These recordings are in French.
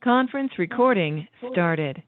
Conference recording started.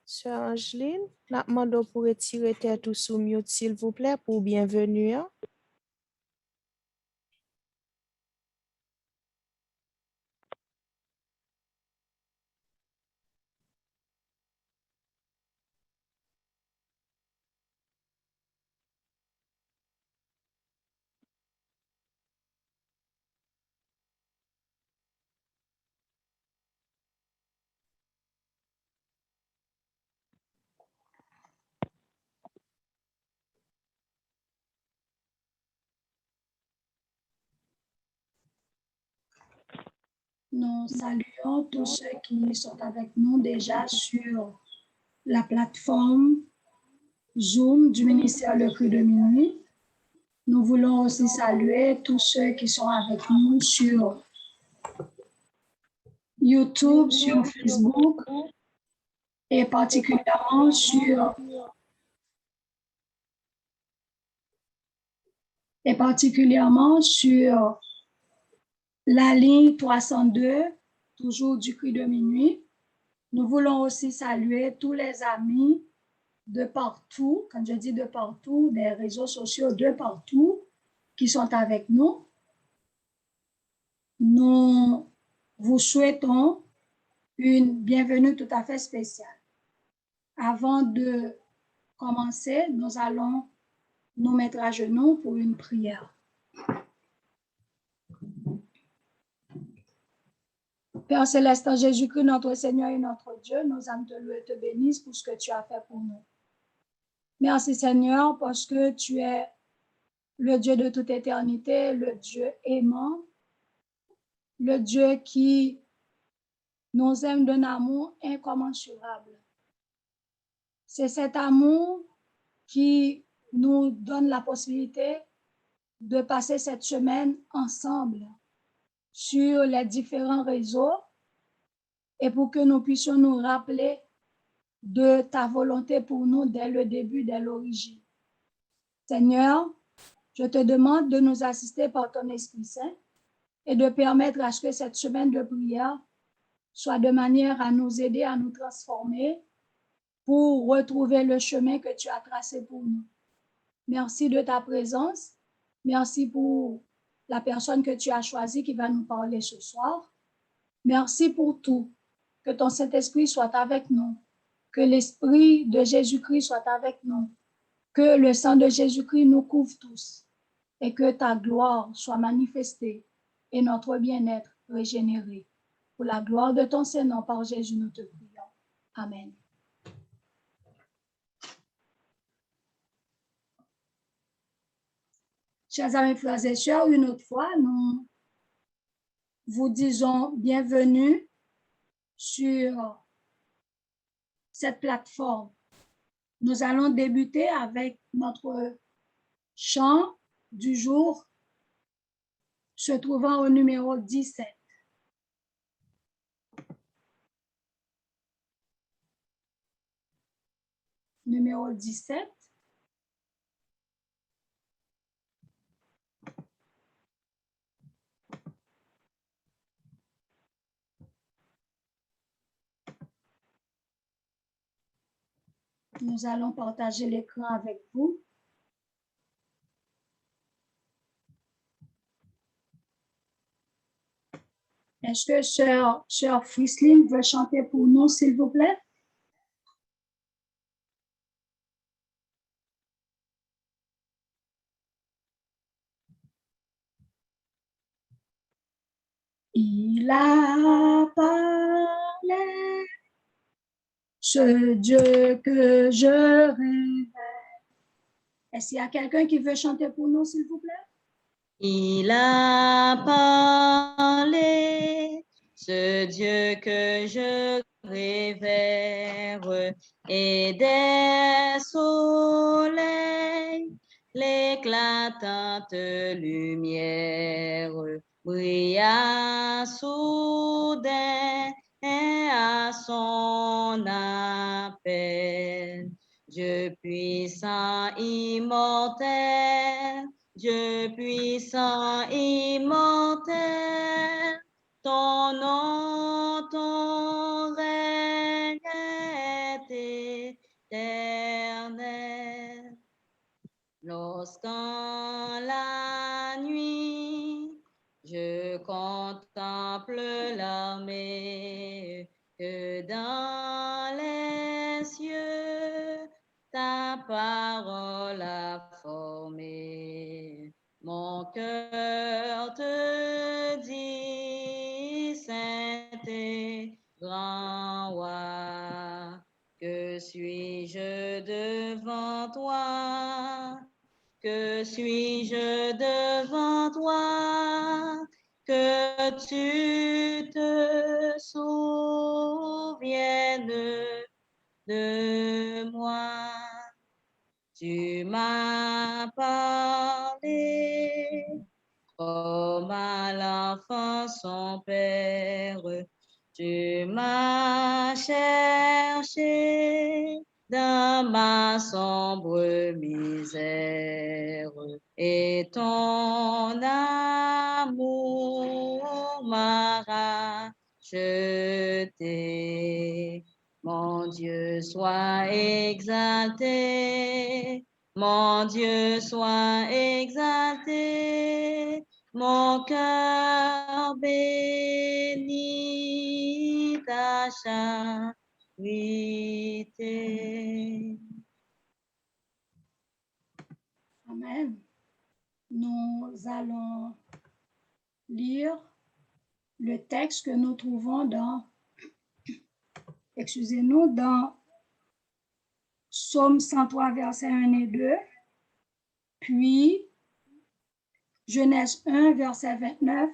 Sœur Angeline, la demande pour retirer tête tout sous mute, s'il vous plaît, pour bienvenue. Nous saluons tous ceux qui sont avec nous déjà sur la plateforme Zoom du ministère Le Cri de Minuit. Nous voulons aussi saluer tous ceux qui sont avec nous sur YouTube, sur Facebook et particulièrement sur la ligne 302, toujours du Cri de Minuit. Nous voulons aussi saluer tous les amis de partout, quand je dis de partout, des réseaux sociaux de partout qui sont avec nous. Nous vous souhaitons une bienvenue tout à fait spéciale. Avant de commencer, nous allons nous mettre à genoux pour une prière. Père Céleste, en Jésus-Christ, notre Seigneur et notre Dieu, nos âmes te louent et te bénissent pour ce que tu as fait pour nous. Merci Seigneur parce que tu es le Dieu de toute éternité, le Dieu aimant, le Dieu qui nous aime d'un amour incommensurable. C'est cet amour qui nous donne la possibilité de passer cette semaine ensemble sur les différents réseaux et pour que nous puissions nous rappeler de ta volonté pour nous dès le début, dès l'origine. Seigneur, je te demande de nous assister par ton Esprit Saint et de permettre à ce que cette semaine de prière soit de manière à nous aider à nous transformer pour retrouver le chemin que tu as tracé pour nous. Merci de ta présence. Merci pour la personne que tu as choisie qui va nous parler ce soir. Merci pour tout. Que ton Saint-Esprit soit avec nous. Que l'Esprit de Jésus-Christ soit avec nous. Que le sang de Jésus-Christ nous couvre tous. Et que ta gloire soit manifestée et notre bien-être régénéré. Pour la gloire de ton Saint-Nom, par Jésus, nous te prions. Amen. Chers amis, frères et sœurs, une autre fois, nous vous disons bienvenue sur cette plateforme. Nous allons débuter avec notre chant du jour se trouvant au numéro 17. numéro 17. Nous allons partager l'écran avec vous. Est-ce que sœur Frislin veut chanter pour nous, s'il vous plaît? Il a parlé, ce Dieu que je rêvais. Est-ce qu'il y a quelqu'un qui veut chanter pour nous, s'il vous plaît? Il a parlé, ce Dieu que je révère, et des soleils, l'éclatante lumière brilla soudain à son appel. Dieu puissant immortel, Dieu puissant immortel, ton nom, ton règne est éternel. Lorsqu'en la nuit, je contemple l'armée que dans les cieux, ta parole a formé. Mon cœur te dit, saint et grand roi, que suis-je devant toi? Que suis-je devant toi? Que tu te souviennes de moi. Tu m'as parlé comme à l'enfant son père. Tu m'as cherché dans ma sombre misère, et ton amour m'a racheté. Mon Dieu, sois exalté, mon Dieu, sois exalté, mon cœur bénit ta charité. Amen. Nous allons lire le texte que nous trouvons dans Psaume 103, versets 1 et 2, puis Genèse 1, verset 29.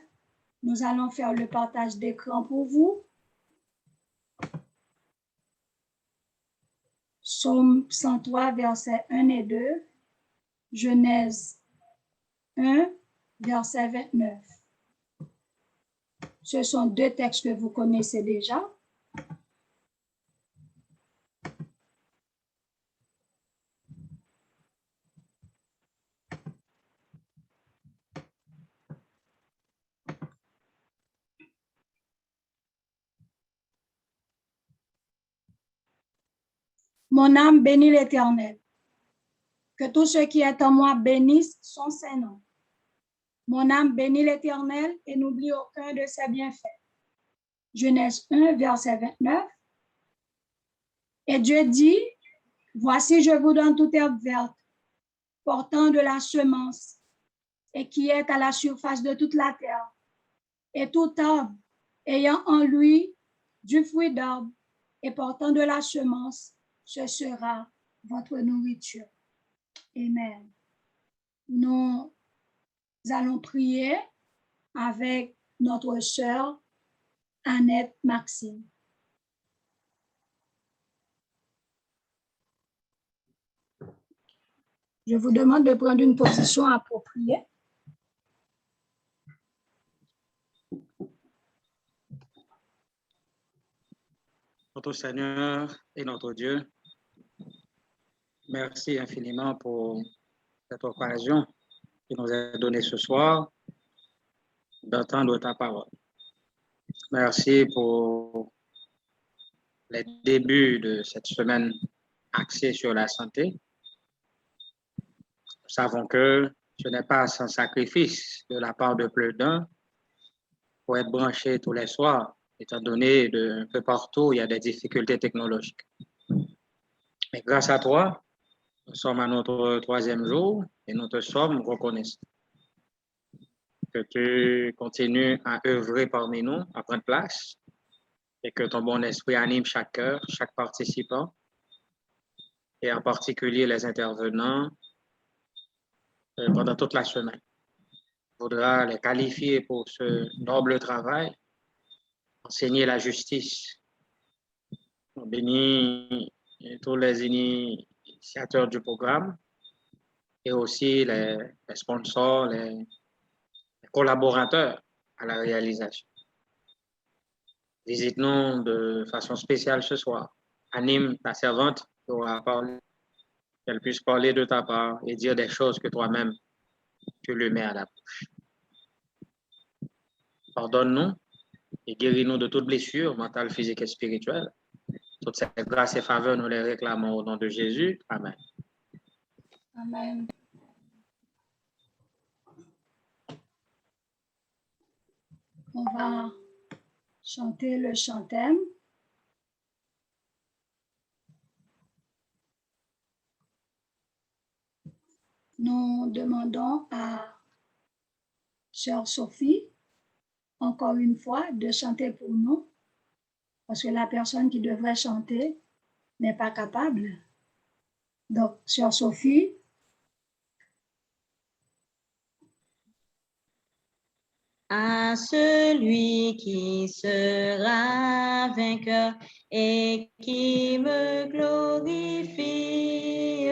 Nous allons faire le partage d'écran pour vous. Psaume 103, versets 1 et 2, Genèse 1, verset 29. Ce sont deux textes que vous connaissez déjà. Mon âme bénit l'Éternel. Que tout ce qui est en moi bénisse son Saint-Nom. Mon âme bénit l'Éternel et n'oublie aucun de ses bienfaits. Genèse 1, verset 29. Et Dieu dit, voici, je vous donne toute herbe verte, portant de la semence, et qui est à la surface de toute la terre, et tout arbre ayant en lui du fruit d'arbre et portant de la semence, ce sera votre nourriture. Amen. Nous allons prier avec notre sœur Annette Maxime. Je vous demande de prendre une position appropriée. Notre Seigneur et notre Dieu, Merci infiniment pour cette occasion qui nous est donnée ce soir d'entendre ta parole. Merci pour les débuts de cette semaine axée sur la santé. Nous savons que ce n'est pas sans sacrifice de la part de plus d'un pour être branché tous les soirs, étant donné de un peu partout, il y a des difficultés technologiques. Mais grâce à toi, nous sommes à notre 3e jour et nous te sommes reconnaissants. Que tu continues à œuvrer parmi nous, à prendre place, et que ton bon esprit anime chaque cœur, chaque participant, et en particulier les intervenants pendant toute la semaine. Il faudra les qualifier pour ce noble travail, enseigner la justice. On bénit tous les initiateurs du programme et aussi les sponsors, les collaborateurs à la réalisation. Visite-nous de façon spéciale ce soir. Anime ta servante qui aura parlé, qu'elle puisse parler de ta part et dire des choses que toi-même, tu lui mets à la bouche. Pardonne-nous et guéris-nous de toute blessure mentale, physique et spirituelle. Toutes ces grâces et faveurs, nous les réclamons au nom de Jésus. Amen. Amen. On va chanter le chantème. Nous demandons à Sœur Sophie, encore une fois, de chanter pour nous, parce que la personne qui devrait chanter n'est pas capable. Donc, Sœur Sophie, À celui qui sera vainqueur et qui me glorifie,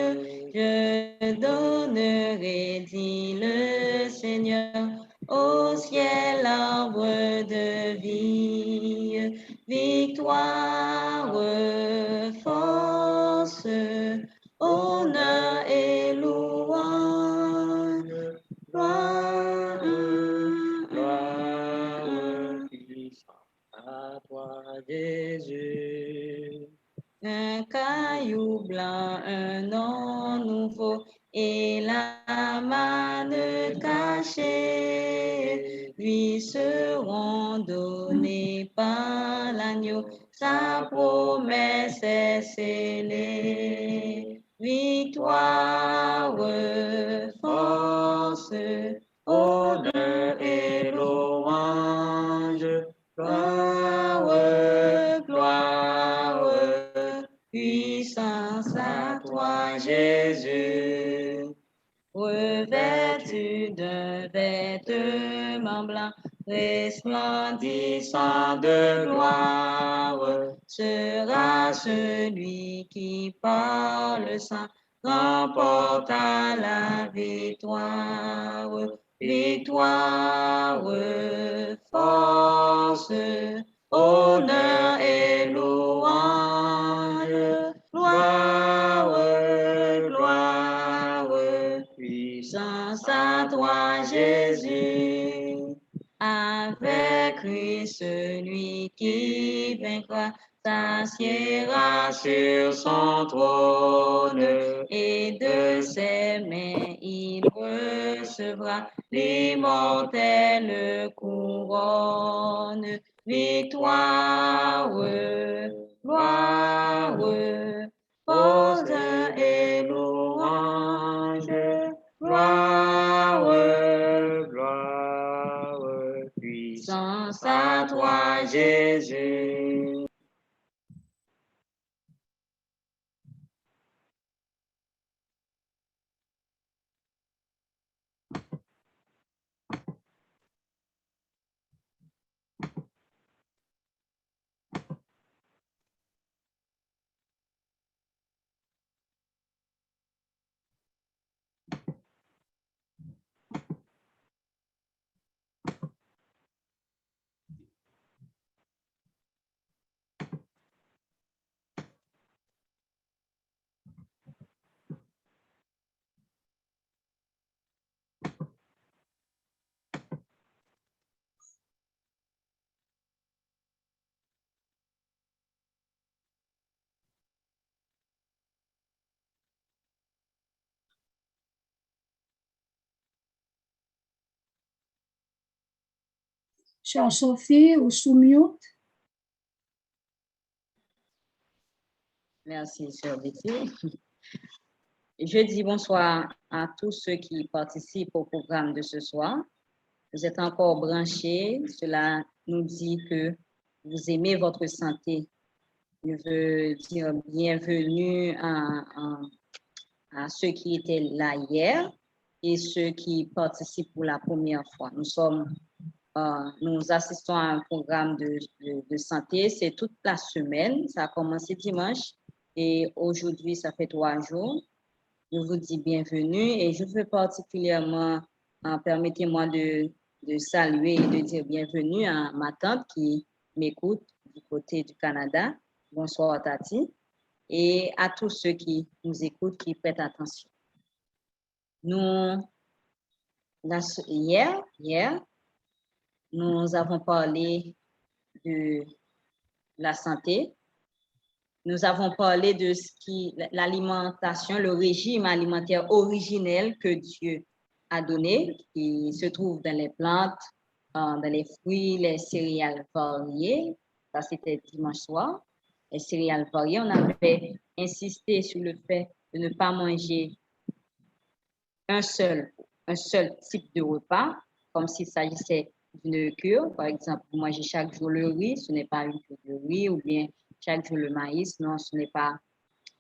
je donnerai, dit le Seigneur, au ciel l'arbre de vie, victoire, force, honneur et louange, gloire, À toi, Jésus. un caillou blanc, un nom nouveau et la manne cachée lui seront donnés par l'agneau. Sa promesse est scellée. Victoire, force, honneur et louange. Gloire, gloire, puissance à toi, Jésus. Revêtu d'un vêtement blanc, resplendissant de gloire, sera celui qui, par le sang, remporta la victoire. Victoire, force, honneur et louange, gloire, gloire, puissance à toi, Jésus. Avec lui, celui qui vaincra s'assiera sur son trône et de ses mains il recevra l'immortelle couronne. Victoire, gloire, force et louange, gloire, gloire, puissance à toi, Jésus. Chère Sophie, ou sous mute. Merci, chère Betty. Je dis bonsoir à tous ceux qui participent au programme de ce soir. Vous êtes encore branchés. Cela nous dit que vous aimez votre santé. Je veux dire bienvenue à ceux qui étaient là hier et ceux qui participent pour la première fois. Nous assistons à un programme de santé. C'est toute la semaine. Ça a commencé dimanche et aujourd'hui, ça fait 3 jours. Je vous dis bienvenue et je veux particulièrement, permettez-moi de saluer et de dire bienvenue à ma tante qui m'écoute du côté du Canada. Bonsoir Tati. Et à tous ceux qui nous écoutent, qui prêtent attention. Hier, nous avons parlé de la santé. Nous avons parlé de l'alimentation, le régime alimentaire originel que Dieu a donné, qui se trouve dans les plantes, dans les fruits, les céréales variées. Ça, c'était dimanche soir. Les céréales variées, on avait insisté sur le fait de ne pas manger un seul type de repas, comme s'il s'agissait d'une cure. Par exemple, vous mangez chaque jour le riz, ce n'est pas une cure de riz, ou bien chaque jour le maïs, non, ce n'est pas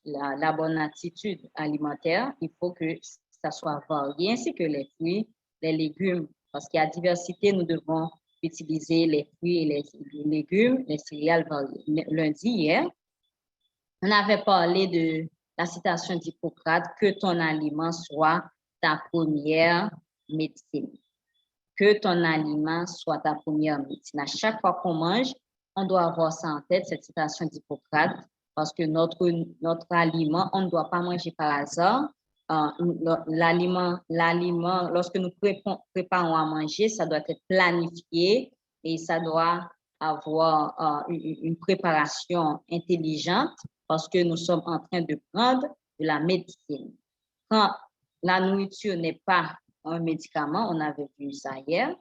la bonne attitude alimentaire. Il faut que ça soit varié, ainsi que les fruits, les légumes, parce qu'il y a diversité, nous devons utiliser les fruits et les légumes, les céréales variées. Lundi, hier, on avait parlé de la citation d'Hippocrate, que ton aliment soit ta première médecine. Que ton aliment soit ta première médecine. À chaque fois qu'on mange, on doit avoir ça en tête, cette citation d'Hippocrate, parce que notre aliment, on ne doit pas manger par hasard. L'aliment, lorsque nous préparons à manger, ça doit être planifié et ça doit avoir une préparation intelligente parce que nous sommes en train de prendre de la médecine. Quand la nourriture n'est pas un médicament, on avait vu ça hier.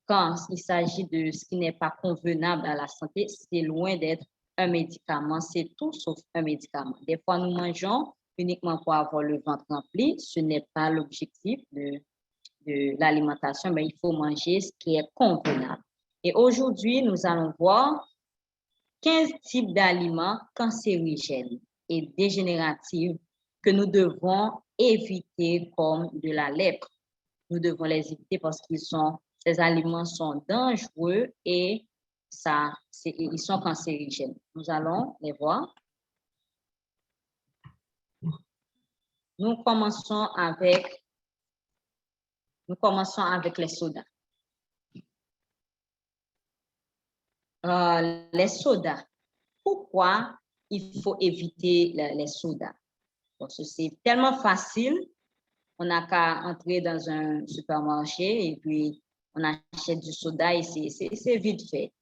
Quand il s'agit de ce qui n'est pas convenable à la santé, c'est loin d'être un médicament, c'est tout sauf un médicament. Des fois, nous mangeons uniquement pour avoir le ventre rempli. Ce n'est pas l'objectif de l'alimentation, mais il faut manger ce qui est convenable. Et aujourd'hui, nous allons voir 15 types d'aliments cancérigènes et dégénératifs que nous devons éviter comme de la lèpre. Nous devons les éviter parce que ces aliments sont dangereux et ils sont cancérigènes. Nous allons les voir. Nous commençons avec les sodas. Les sodas. Pourquoi il faut éviter les sodas? Parce que c'est tellement facile. On n'a qu'à entrer dans un supermarché et puis on achète du soda et c'est vite fait.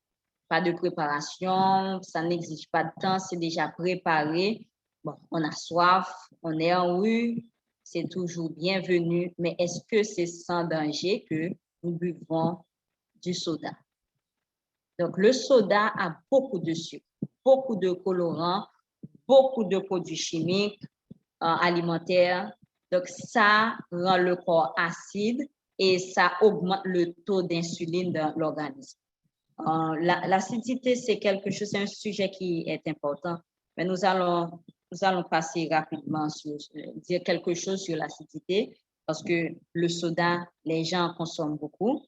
Pas de préparation, ça n'exige pas de temps, c'est déjà préparé. Bon, on a soif, on est en rue, c'est toujours bienvenu, mais est-ce que c'est sans danger que nous buvons du soda? Donc, le soda a beaucoup de sucre, beaucoup de colorants, beaucoup de produits chimiques, alimentaires. Donc, ça rend le corps acide et ça augmente le taux d'insuline dans l'organisme. L'acidité, c'est un sujet qui est important, mais nous allons passer rapidement dire quelque chose sur l'acidité parce que le soda, les gens en consomment beaucoup.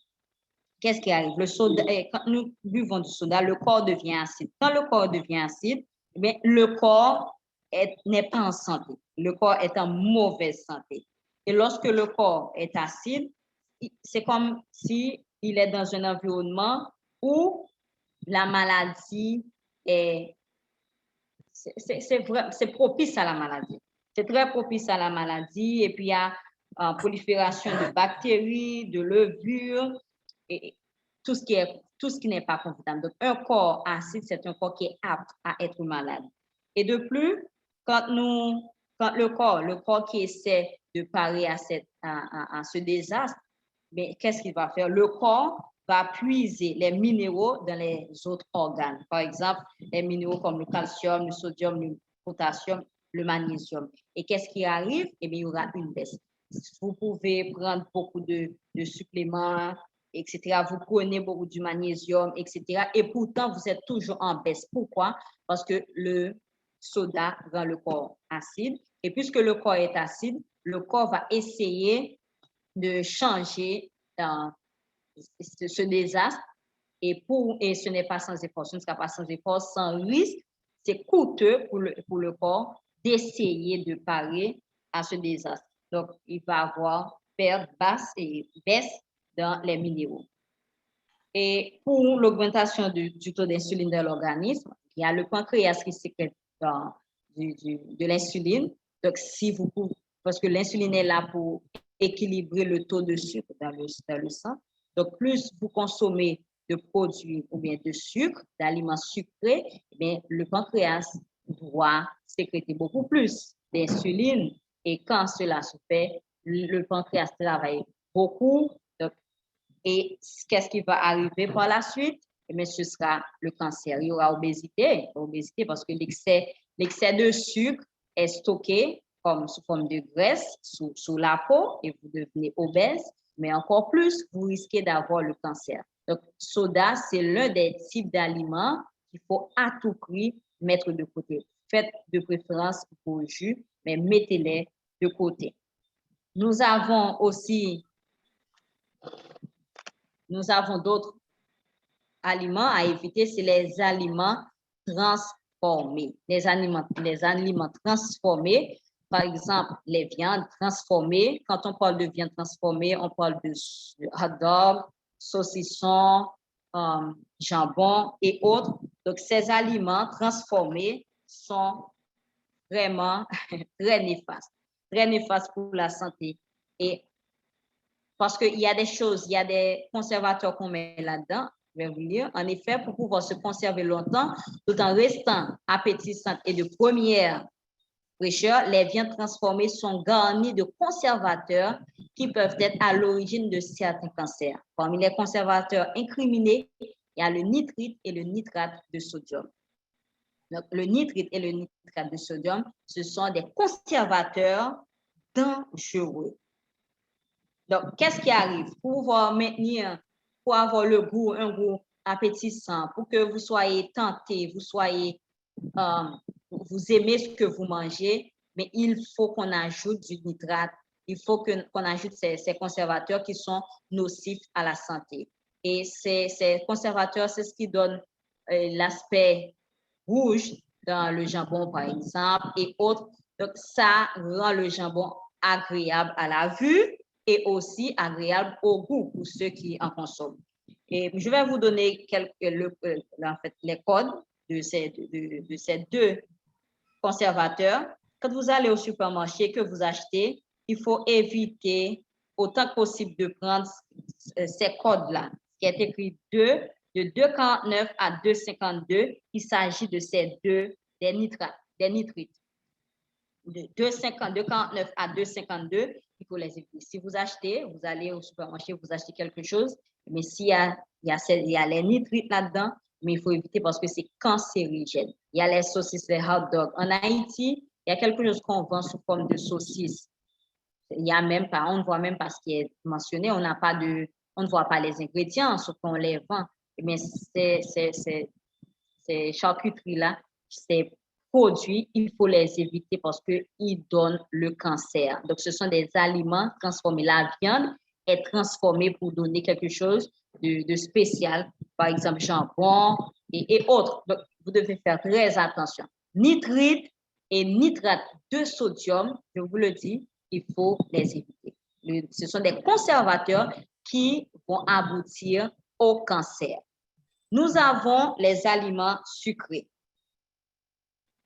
Qu'est-ce qui arrive? Le soda, quand nous buvons du soda, le corps devient acide. Quand le corps devient acide, eh le corps n'est pas en santé. Le corps est en mauvaise santé. Et lorsque le corps est acide, c'est comme s'il est dans un environnement où la maladie c'est propice à la maladie. C'est très propice à la maladie et puis il y a prolifération de bactéries, de levures et tout ce qui n'est pas confortable. Donc, un corps acide, c'est un corps qui est apte à être malade. Et de plus, quand le corps qui essaie de parer à ce désastre, mais qu'est-ce qu'il va faire? Le corps va puiser les minéraux dans les autres organes. Par exemple, les minéraux comme le calcium, le sodium, le potassium, le magnésium. Et qu'est-ce qui arrive? Eh bien, il y aura une baisse. Vous pouvez prendre beaucoup de suppléments, etc. Vous prenez beaucoup du magnésium, etc. Et pourtant, vous êtes toujours en baisse. Pourquoi? Parce que le soda rend le corps acide. Et puisque le corps est acide, le corps va essayer de changer ce désastre. Et ce n'est pas sans effort, ce ne sera pas sans effort, sans risque. C'est coûteux pour le corps d'essayer de parer à ce désastre. Donc, il va avoir perte, baisse dans les minéraux. Et pour l'augmentation du taux d'insuline dans l'organisme, il y a le pancréas qui sécrète de l'insuline. Donc, si vous pouvez, parce que l'insuline est là pour équilibrer le taux de sucre dans le sang. Donc, plus vous consommez de produits ou bien de sucre, d'aliments sucrés, bien, le pancréas doit sécréter beaucoup plus d'insuline. Et quand cela se fait, le pancréas travaille beaucoup. Donc, et qu'est-ce qui va arriver par la suite? Eh bien, ce sera le cancer. Il y aura obésité parce que l'excès de sucre est stocké comme sous forme de graisse sous la peau et vous devenez obèse, mais encore plus, vous risquez d'avoir le cancer. Donc, soda, c'est l'un des types d'aliments qu'il faut à tout prix mettre de côté. Faites de préférence vos jus, mais mettez-les de côté. Nous avons d'autres aliments à éviter, c'est les aliments transformés. Les aliments transformés, par exemple, les viandes transformées. Quand on parle de viande transformée, on parle de hot dog, saucisson, jambon et autres. Donc, ces aliments transformés sont vraiment très néfastes pour la santé. Et parce qu'il y a des choses, il y a des conservateurs qu'on met là-dedans. Je vais vous lire. En effet, pour pouvoir se conserver longtemps, tout en restant appétissantes et de première fraîcheur, les viandes transformées sont garnies de conservateurs qui peuvent être à l'origine de certains cancers. Parmi les conservateurs incriminés, il y a le nitrite et le nitrate de sodium. Donc, le nitrite et le nitrate de sodium, ce sont des conservateurs dangereux. Donc, qu'est-ce qui arrive? Pour pouvoir maintenir, pour avoir un goût appétissant, pour que vous soyez tenté, vous aimez ce que vous mangez, mais il faut qu'on ajoute du nitrate, il faut qu'on ajoute ces conservateurs qui sont nocifs à la santé. Et ces conservateurs, c'est ce qui donne l'aspect rouge dans le jambon, par exemple, et autres. Donc, ça rend le jambon agréable à la vue et aussi agréable au goût pour ceux qui en consomment. Et je vais vous donner les codes de ces deux conservateurs. Quand vous allez au supermarché, que vous achetez, il faut éviter autant que possible de prendre ces codes-là, qui est écrit de 2,49 à 2,52. Il s'agit de des nitrites. De 2,49 à 2,52, il faut les éviter. Si vous achetez, vous allez au supermarché, vous achetez quelque chose, mais s'il y a les nitrites là-dedans, mais il faut éviter parce que c'est cancérigène. Il y a les saucisses, les hot dogs. En Haïti, il y a quelque chose qu'on vend sous forme de saucisse. On ne voit même pas ce qui est mentionné. On ne voit pas les ingrédients, sauf qu'on les vend. Mais ces charcuteries-là, ces produits, il faut les éviter parce qu'ils donnent le cancer. Donc, ce sont des aliments transformés. La viande est transformée pour donner quelque chose de spécial, par exemple jambon et autres. Donc, vous devez faire très attention. Nitrite et nitrate de sodium, je vous le dis, il faut les éviter. Ce sont des conservateurs qui vont aboutir au cancer. Nous avons les aliments sucrés.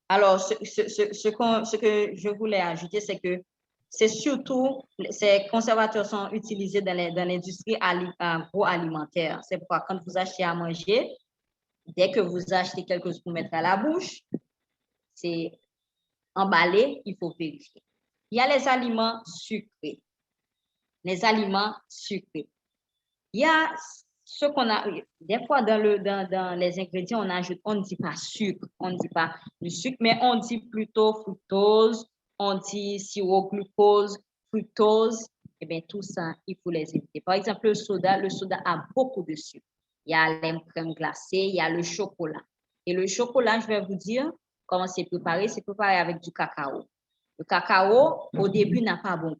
Alors, ce que je voulais ajouter, c'est que c'est surtout, ces conservateurs sont utilisés dans l'industrie agroalimentaire. C'est pourquoi quand vous achetez à manger, dès que vous achetez quelque chose pour mettre à la bouche, c'est emballé, il faut vérifier. Il y a les aliments sucrés. Les aliments sucrés. Il y a ce qu'on a, des fois dans les ingrédients, on ne dit pas sucre, on ne dit pas du sucre, mais on dit plutôt fructose, on dit sirop glucose, fructose. Eh bien, tout ça, il faut les éviter. Par exemple, le soda a beaucoup de sucre. Il y a la crème glacée, il y a le chocolat. Et le chocolat, je vais vous dire comment c'est préparé. C'est préparé avec du cacao. Le cacao, au début, n'a pas bon goût.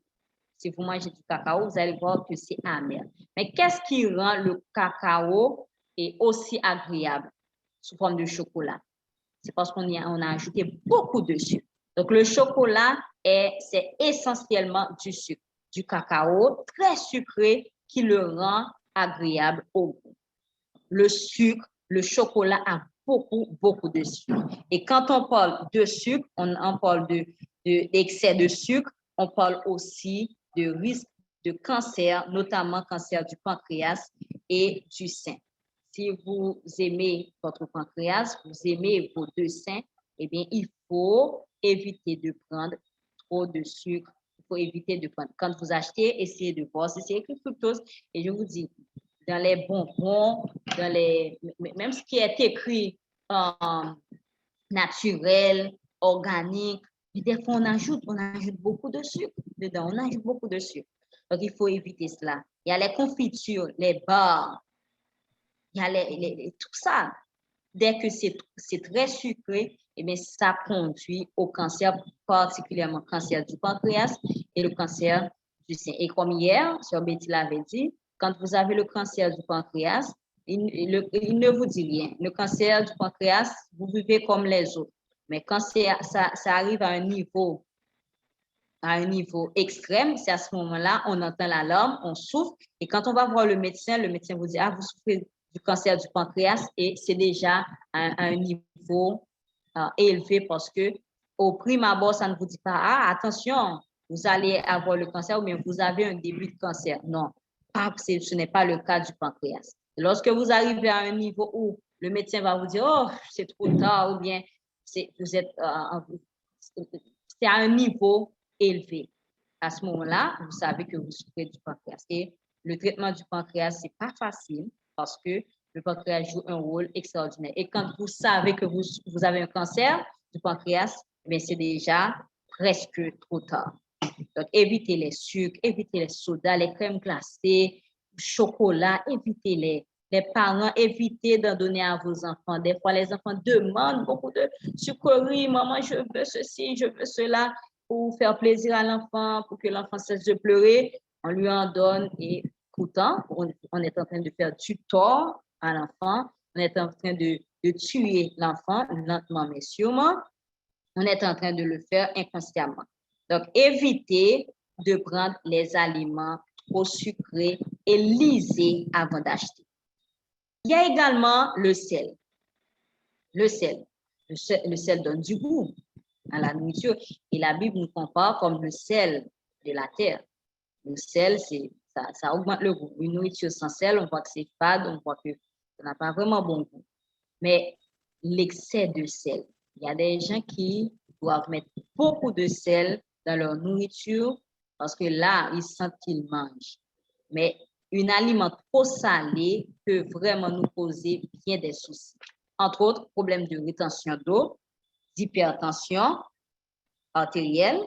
Si vous mangez du cacao, vous allez voir que c'est amer. Mais qu'est-ce qui rend le cacao aussi agréable sous forme de chocolat? C'est parce qu'on a ajouté beaucoup de sucre. Donc, le chocolat, c'est essentiellement du sucre, du cacao très sucré qui le rend agréable au goût. Le sucre, le chocolat a beaucoup de sucre. Et quand on parle de sucre, on parle d'excès de sucre, on parle aussi de risque de cancer, notamment cancer du pancréas et du sein. Si vous aimez votre pancréas, vous aimez vos deux seins, eh bien, il faut éviter de prendre trop de sucre. Il faut éviter de prendre. Quand vous achetez, essayez de voir si c'est écrit fructose. Et je vous dis, dans les bonbons, même ce qui est écrit naturel, organique, des fois on ajoute beaucoup de sucre dedans, on ajoute beaucoup de sucre. Donc il faut éviter cela. Il y a les confitures, les bars, il y a tout ça. Dès que c'est très sucré, eh bien, ça conduit au cancer, particulièrement le cancer du pancréas et le cancer du sein. Et comme hier, Sœur Betty l'avait dit, quand vous avez le cancer du pancréas, il ne vous dit rien. Le cancer du pancréas, vous vivez comme les autres. Mais quand ça arrive à un niveau extrême, c'est à ce moment-là, on entend l'alarme, on souffre. Et quand on va voir le médecin vous dit, vous souffrez du cancer du pancréas et c'est déjà à un niveau élevé parce que au prime abord, ça ne vous dit pas, attention, vous allez avoir le cancer ou bien vous avez un début de cancer. Non, ce n'est pas le cas du pancréas. Et lorsque vous arrivez à un niveau où le médecin va vous dire, oh, c'est trop tard ou bien c'est à un niveau élevé. À ce moment-là, vous savez que vous souffrez du pancréas. Et le traitement du pancréas, ce n'est pas facile parce que le pancréas joue un rôle extraordinaire. Et quand vous savez que vous avez un cancer du pancréas, c'est déjà presque trop tard. Donc, évitez les sucres, évitez les sodas, les crèmes glacées, le chocolat, évitez-les. Les parents, évitez d'en donner à vos enfants. Des fois, les enfants demandent beaucoup de sucreries. Maman, je veux ceci, je veux cela, pour faire plaisir à l'enfant, pour que l'enfant cesse de pleurer. On lui en donne et pourtant, on est en train de faire du tort à l'enfant. On est en train de tuer l'enfant lentement mais sûrement. On est en train de le faire inconsciemment. Donc, évitez de prendre les aliments trop sucrés et lisez avant d'acheter. Il y a également le sel. Le sel donne du goût à la nourriture et la Bible nous compare comme le sel de la terre. Le sel, ça augmente le goût. Une nourriture sans sel, on voit que c'est fade, on voit que ça n'a pas vraiment bon goût. Mais l'excès de sel, il y a des gens qui doivent mettre beaucoup de sel dans leur nourriture parce que là, ils sentent qu'ils mangent. Mais un aliment trop salé peut vraiment nous causer bien des soucis. Entre autres, problèmes de rétention d'eau, d'hypertension artérielle.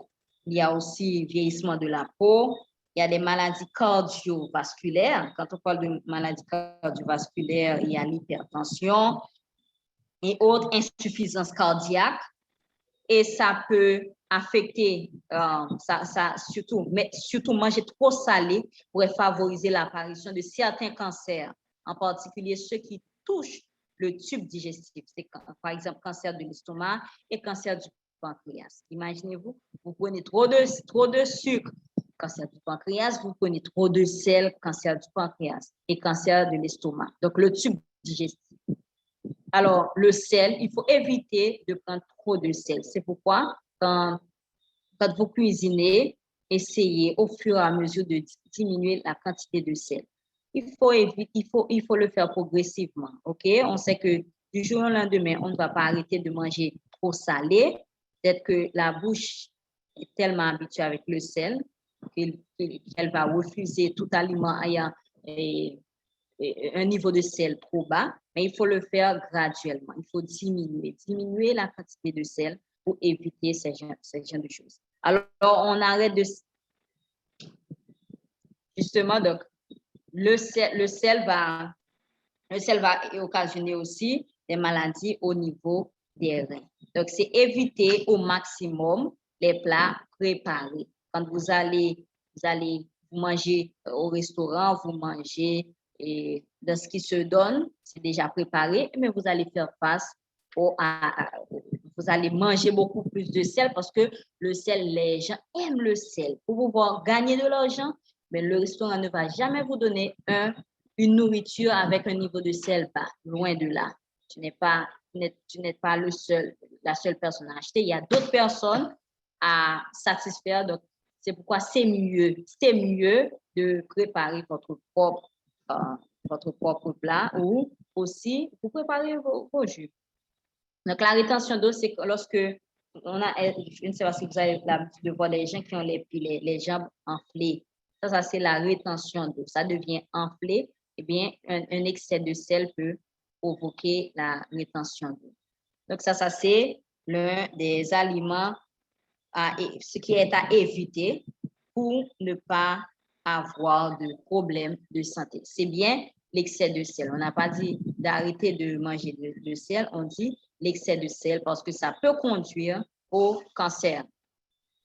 Il y a aussi vieillissement de la peau. Il y a des maladies cardiovasculaires. Quand on parle de maladies cardiovasculaires, il y a l'hypertension et autres insuffisances cardiaques. Et ça peut affecter, surtout manger trop salé pourrait favoriser l'apparition de certains cancers, en particulier ceux qui touchent le tube digestif. C'est par exemple cancer de l'estomac et cancer du pancréas. Imaginez-vous, vous prenez trop de sucre, cancer du pancréas, vous prenez trop de sel, cancer du pancréas et cancer de l'estomac. Donc le tube digestif. Alors, le sel, il faut éviter de prendre trop de sel. C'est pourquoi, quand vous cuisinez, essayez au fur et à mesure de diminuer la quantité de sel. Il faut le faire progressivement, OK? On sait que du jour au lendemain, on ne va pas arrêter de manger trop salé. Peut-être que la bouche est tellement habituée avec le sel qu'elle va refuser tout aliment ayant un niveau de sel trop bas, mais il faut le faire graduellement. Il faut diminuer la quantité de sel pour éviter ces genres de choses. Alors, on arrête de... Justement, donc, le sel va occasionner aussi des maladies au niveau des reins. Donc, c'est éviter au maximum les plats préparés. Quand vous allez manger au restaurant, vous mangez et dans ce qui se donne, c'est déjà préparé, mais vous allez faire face vous allez manger beaucoup plus de sel parce que le sel, les gens aiment le sel. Pour pouvoir gagner de l'argent, mais le restaurant ne va jamais vous donner une nourriture avec un niveau de sel bas, loin de là. Tu n'es pas la seule personne à acheter. Il y a d'autres personnes à satisfaire. Donc, c'est pourquoi c'est mieux de préparer votre propre plat ou aussi vous préparez vos jus. Donc, la rétention d'eau, c'est lorsque je ne sais pas si vous avez l'habitude de voir des gens qui ont les jambes enflées. Ça c'est la rétention d'eau. Ça devient enflé. Eh bien, un excès de sel peut provoquer la rétention d'eau. Donc, ça c'est l'un des aliments, ce qui est à éviter pour ne pas avoir de problème de santé. C'est bien l'excès de sel. On n'a pas dit d'arrêter de manger de sel, on dit l'excès de sel parce que ça peut conduire au cancer.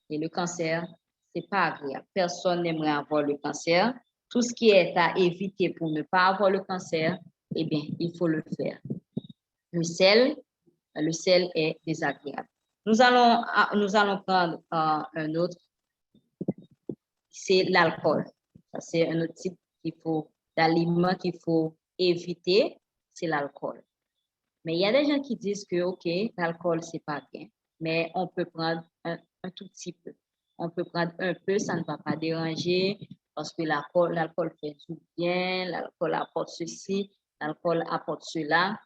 Et le cancer, c'est pas agréable. Personne n'aimerait avoir le cancer. Tout ce qui est à éviter pour ne pas avoir le cancer, eh bien, il faut le faire. Le sel est désagréable. Nous allons prendre un autre, c'est l'alcool. C'est un autre type d'aliment qu'il faut éviter, c'est l'alcool. Mais il y a des gens qui disent que, OK, l'alcool, c'est pas bien, mais on peut prendre un tout petit peu. On peut prendre un peu, ça ne va pas déranger parce que l'alcool fait tout bien, l'alcool apporte ceci, l'alcool apporte cela.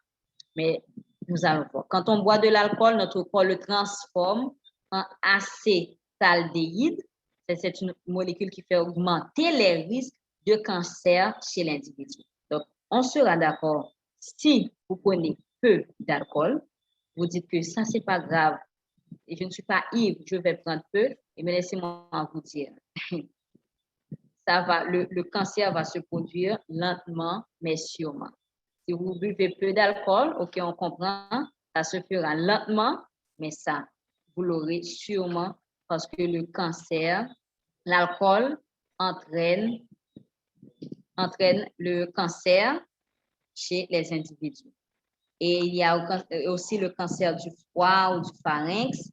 Mais nous allons voir. Quand on boit de l'alcool, notre corps le transforme en acétaldéhyde. C'est une molécule qui fait augmenter les risques de cancer chez l'individu. Donc, on sera d'accord. Si vous prenez peu d'alcool, vous dites que ça, c'est pas grave. Et je ne suis pas ivre, je vais prendre peu. Et mais laissez-moi vous dire, le cancer va se produire lentement, mais sûrement. Si vous buvez peu d'alcool, OK, on comprend, ça se fera lentement, mais ça, vous l'aurez sûrement parce que le cancer, l'alcool entraîne le cancer chez les individus. Et il y a aussi le cancer du foie ou du pharynx.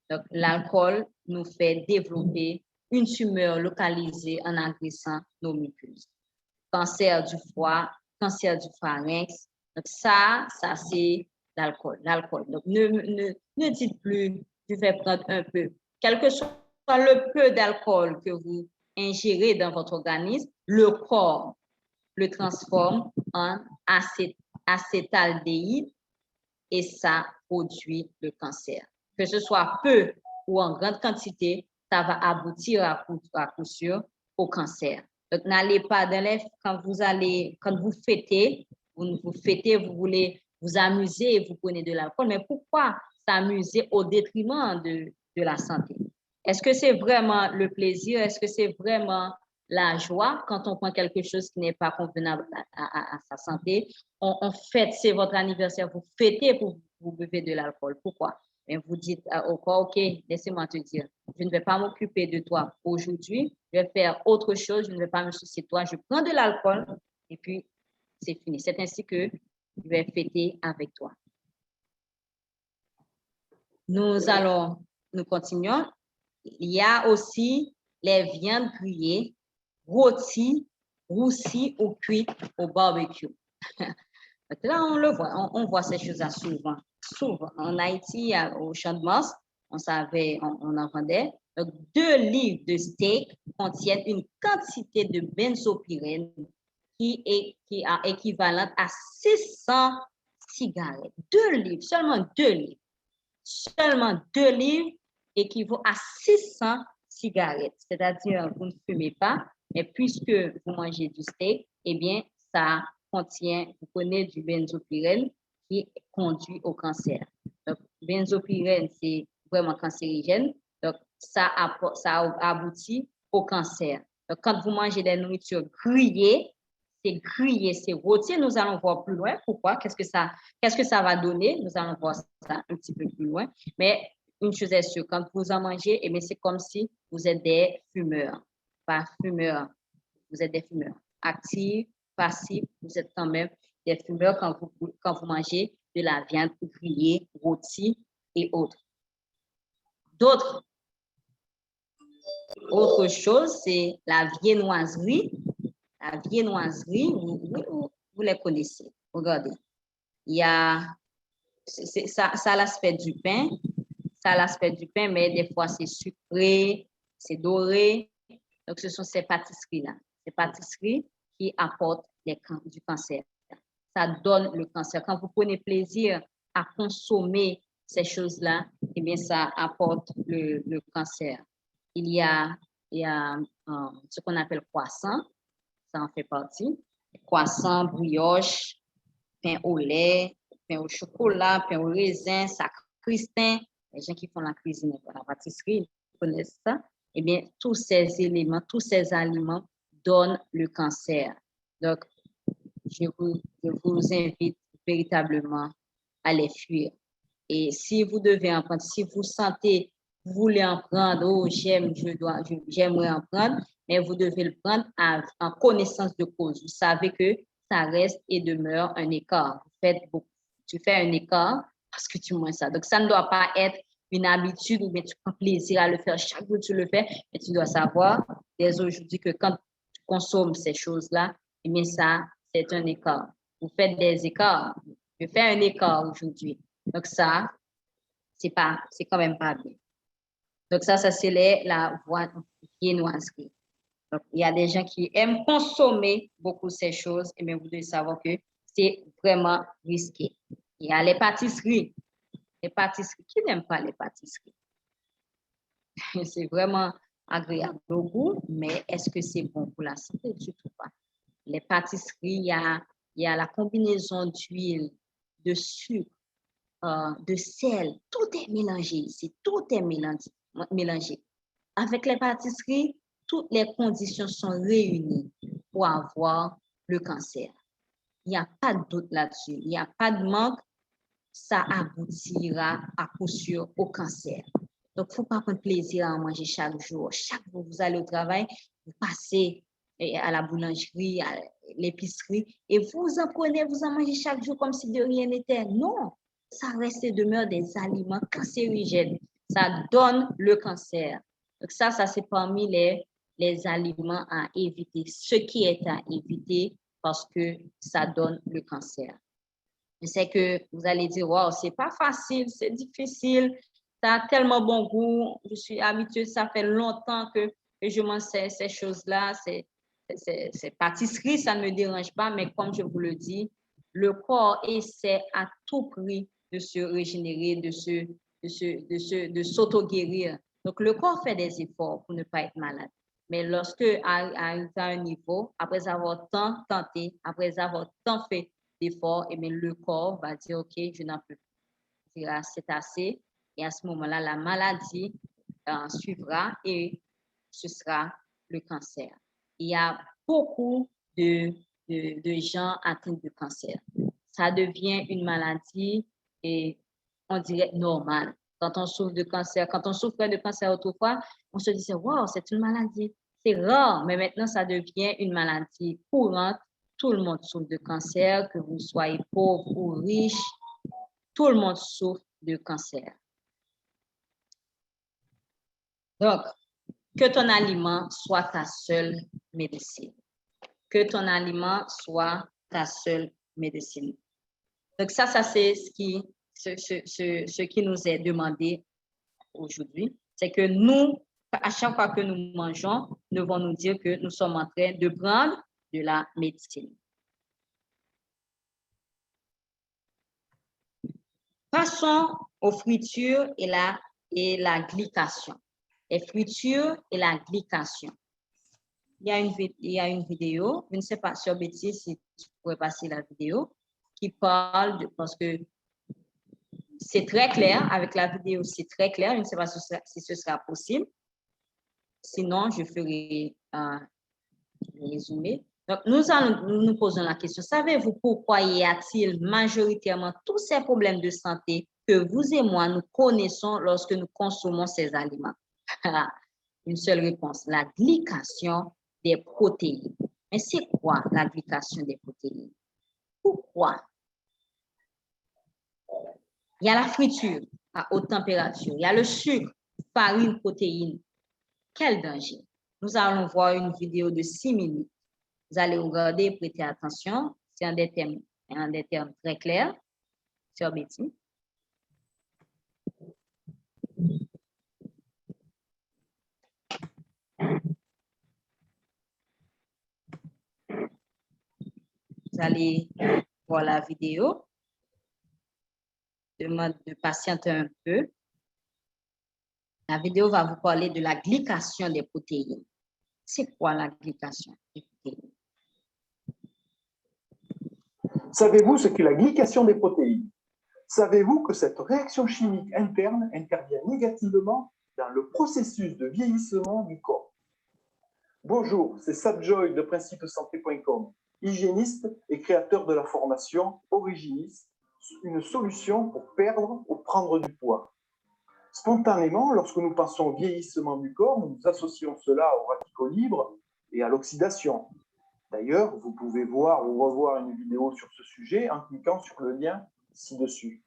Donc, l'alcool nous fait développer une tumeur localisée en agressant nos muqueuses. Cancer du foie, cancer du pharynx. Donc, ça c'est l'alcool. Donc, ne dites plus, je vais prendre un peu. Quel que soit le peu d'alcool que vous ingérez dans votre organisme, le corps le transforme en acétaldéhyde et ça produit le cancer. Que ce soit peu ou en grande quantité, ça va aboutir à coup sûr au cancer. Donc, n'allez pas quand vous fêtez, vous voulez vous amuser et vous prenez de l'alcool, mais pourquoi s'amuser au détriment de la santé? Est-ce que c'est vraiment le plaisir? Est-ce que c'est vraiment la joie quand on prend quelque chose qui n'est pas convenable à sa santé? On fête, c'est votre anniversaire, vous fêtez pour vous buvez de l'alcool. Pourquoi? Et vous dites au corps, OK, laissez-moi te dire, je ne vais pas m'occuper de toi aujourd'hui, je vais faire autre chose, je ne vais pas me soucier de toi, je prends de l'alcool et puis c'est fini. C'est ainsi que je vais fêter avec toi. Nous continuons. Il y a aussi les viandes grillées, rôties, roussies ou cuites au barbecue. Là, on voit ces choses-là souvent. En Haïti, au Champ de Mars, on en vendait. Donc, 2 livres de steak contiennent une quantité de benzopyrène qui est équivalente à 600 cigarettes. 2 livres, seulement 2 livres. Seulement 2 livres équivaut à 600 cigarettes. C'est-à-dire, vous ne fumez pas, mais puisque vous mangez du steak, eh bien, ça contient, vous connaissez du benzopyrène qui conduit au cancer. Donc, benzopyrène, c'est vraiment cancérigène. Donc, ça aboutit au cancer. Donc, quand vous mangez des nourritures grillées, c'est rôti. Nous allons voir plus loin. Pourquoi? Qu'est-ce que ça va donner? Nous allons voir ça un petit peu plus loin. Mais une chose est sûre, quand vous en mangez, eh bien, c'est comme si vous êtes des fumeurs. Pas fumeurs, vous êtes des fumeurs. Actifs, passifs, vous êtes quand même des fumeurs quand vous mangez de la viande grillée, rôtie et autres. Autre chose, c'est la viennoiserie. La viennoiserie, vous les connaissez. Regardez. Il y a, ça a l'aspect du pain. Ça a l'aspect du pain, mais des fois, c'est sucré, c'est doré. Donc, ce sont ces pâtisseries-là. Ces pâtisseries qui apportent du cancer. Ça donne le cancer. Quand vous prenez plaisir à consommer ces choses-là, eh bien, ça apporte le cancer. Il y a ce qu'on appelle croissant. Ça en fait partie. Croissant, brioche, pain au lait, pain au chocolat, pain au raisin, sacristain. Les gens qui font la cuisine et la pâtisserie, ils connaissent ça. Eh bien, tous ces éléments, tous ces aliments donnent le cancer. Donc, je vous invite véritablement à les fuir. Et si vous devez en prendre, si vous sentez, vous voulez en prendre, oh, j'aimerais en prendre, mais vous devez le prendre en connaissance de cause. Vous savez que ça reste et demeure un écart. Tu fais un écart parce que tu manges ça. Donc, ça ne doit pas être une habitude ou bien tu prends plaisir à le faire. Chaque jour, tu le fais, mais tu dois savoir dès aujourd'hui que quand tu consommes ces choses-là, eh bien, ça, c'est un écart. Vous faites des écarts. Je fais un écart aujourd'hui. Donc, ça, c'est quand même pas bien. Donc, ça c'est la viennoiserie. Donc, il y a des gens qui aiment consommer beaucoup ces choses, et bien, vous devez savoir que c'est vraiment risqué. Il y a les pâtisseries. Les pâtisseries, qui n'aiment pas les pâtisseries? C'est vraiment agréable au goût, mais est-ce que c'est bon pour la santé? Du tout pas. Les pâtisseries, il y a la combinaison d'huile, de sucre, de sel, tout est mélangé ici, tout est mélangé. Avec les pâtisseries, toutes les conditions sont réunies pour avoir le cancer. Il n'y a pas de doute là-dessus, il n'y a pas de manque, ça aboutira à coup sûr au cancer. Donc, il ne faut pas prendre plaisir à en manger chaque jour. Chaque jour, vous allez au travail, vous passez à la boulangerie, à l'épicerie, et vous en prenez, vous en mangez chaque jour comme si de rien n'était. Non, ça reste et demeure des aliments cancérigènes. Ça donne le cancer. Donc ça c'est parmi les aliments à éviter. Ce qui est à éviter parce que ça donne le cancer. Je sais que vous allez dire, wow, c'est pas facile, c'est difficile, ça a tellement bon goût, je suis habituée, ça fait longtemps que je mange ces choses-là, ces pâtisseries, ça ne me dérange pas, mais comme je vous le dis, le corps essaie à tout prix de se régénérer, de s'auto-guérir. Donc, le corps fait des efforts pour ne pas être malade. Mais lorsque, à un niveau, après avoir tant tenté, après avoir tant fait d'efforts, eh bien, le corps va dire, OK, je n'en peux plus. C'est assez. Et à ce moment-là, la maladie suivra et ce sera le cancer. Il y a beaucoup de gens atteints de cancer. Ça devient une maladie et on dirait normale. Quand on souffre de cancer, quand on souffrait de cancer autrefois, on se disait, wow, c'est une maladie. C'est rare, mais maintenant, ça devient une maladie courante. Tout le monde souffre de cancer, que vous soyez pauvre ou riche, tout le monde souffre de cancer. Donc, que ton aliment soit ta seule médecine. Que ton aliment soit ta seule médecine. Donc, ça c'est ce qui nous est demandé aujourd'hui. C'est que nous, à chaque fois que nous mangeons, nous devons nous dire que nous sommes en train de prendre de la médecine. Passons aux fritures et la glycation. Les fritures et la glycation. il y a une vidéo, je ne sais pas, sur Betty, si tu pourrais passer la vidéo, qui parle parce que c'est très clair, avec la vidéo, c'est très clair, je ne sais pas si ce sera possible. Sinon, je ferai un résumé. Donc, nous posons la question, savez-vous pourquoi y a-t-il majoritairement tous ces problèmes de santé que vous et moi, nous connaissons lorsque nous consommons ces aliments? Une seule réponse, la glycation des protéines. Mais c'est quoi la glycation des protéines? Pourquoi? Il y a la friture à haute température, il y a le sucre, farine, protéines. Quel danger? Nous allons voir une vidéo de 6 minutes. Vous allez regarder, prêter attention. C'est un des termes très clairs. Sur Betty. Vous allez voir la vidéo. Demande de patienter un peu. La vidéo va vous parler de la glycation des protéines. C'est quoi la glycation des protéines? Savez-vous ce qu'est la glycation des protéines? Savez-vous que cette réaction chimique interne intervient négativement dans le processus de vieillissement du corps? Bonjour, c'est Sabjoy de principesanté.com, hygiéniste et créateur de la formation Originis, une solution pour perdre ou prendre du poids. Spontanément, lorsque nous pensons au vieillissement du corps, nous associons cela aux radicaux libres et à l'oxydation. D'ailleurs, vous pouvez voir ou revoir une vidéo sur ce sujet en cliquant sur le lien ci-dessus.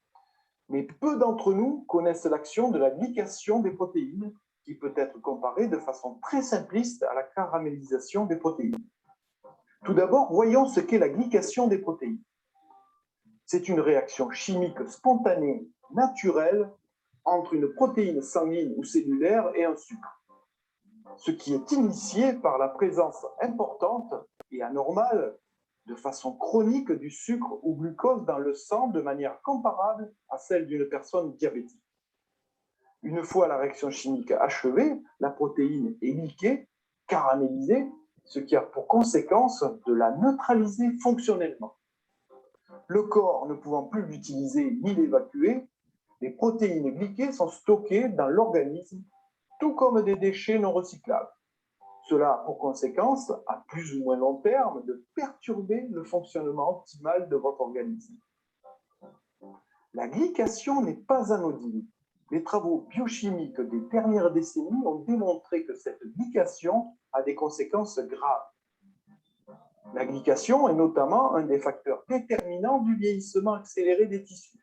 Mais peu d'entre nous connaissent l'action de la glycation des protéines, qui peut être comparée de façon très simpliste à la caramélisation des protéines. Tout d'abord, voyons ce qu'est la glycation des protéines. C'est une réaction chimique spontanée, naturelle, entre une protéine sanguine ou cellulaire et un sucre, ce qui est initié par la présence importante et anormale de façon chronique du sucre ou glucose dans le sang de manière comparable à celle d'une personne diabétique. Une fois la réaction chimique achevée, la protéine est glyquée, caramélisée, ce qui a pour conséquence de la neutraliser fonctionnellement. Le corps ne pouvant plus l'utiliser ni l'évacuer, les protéines glyquées sont stockées dans l'organisme, tout comme des déchets non recyclables. Cela a pour conséquence, à plus ou moins long terme, de perturber le fonctionnement optimal de votre organisme. La glycation n'est pas anodine. Les travaux biochimiques des dernières décennies ont démontré que cette glycation a des conséquences graves. La glycation est notamment un des facteurs déterminants du vieillissement accéléré des tissus.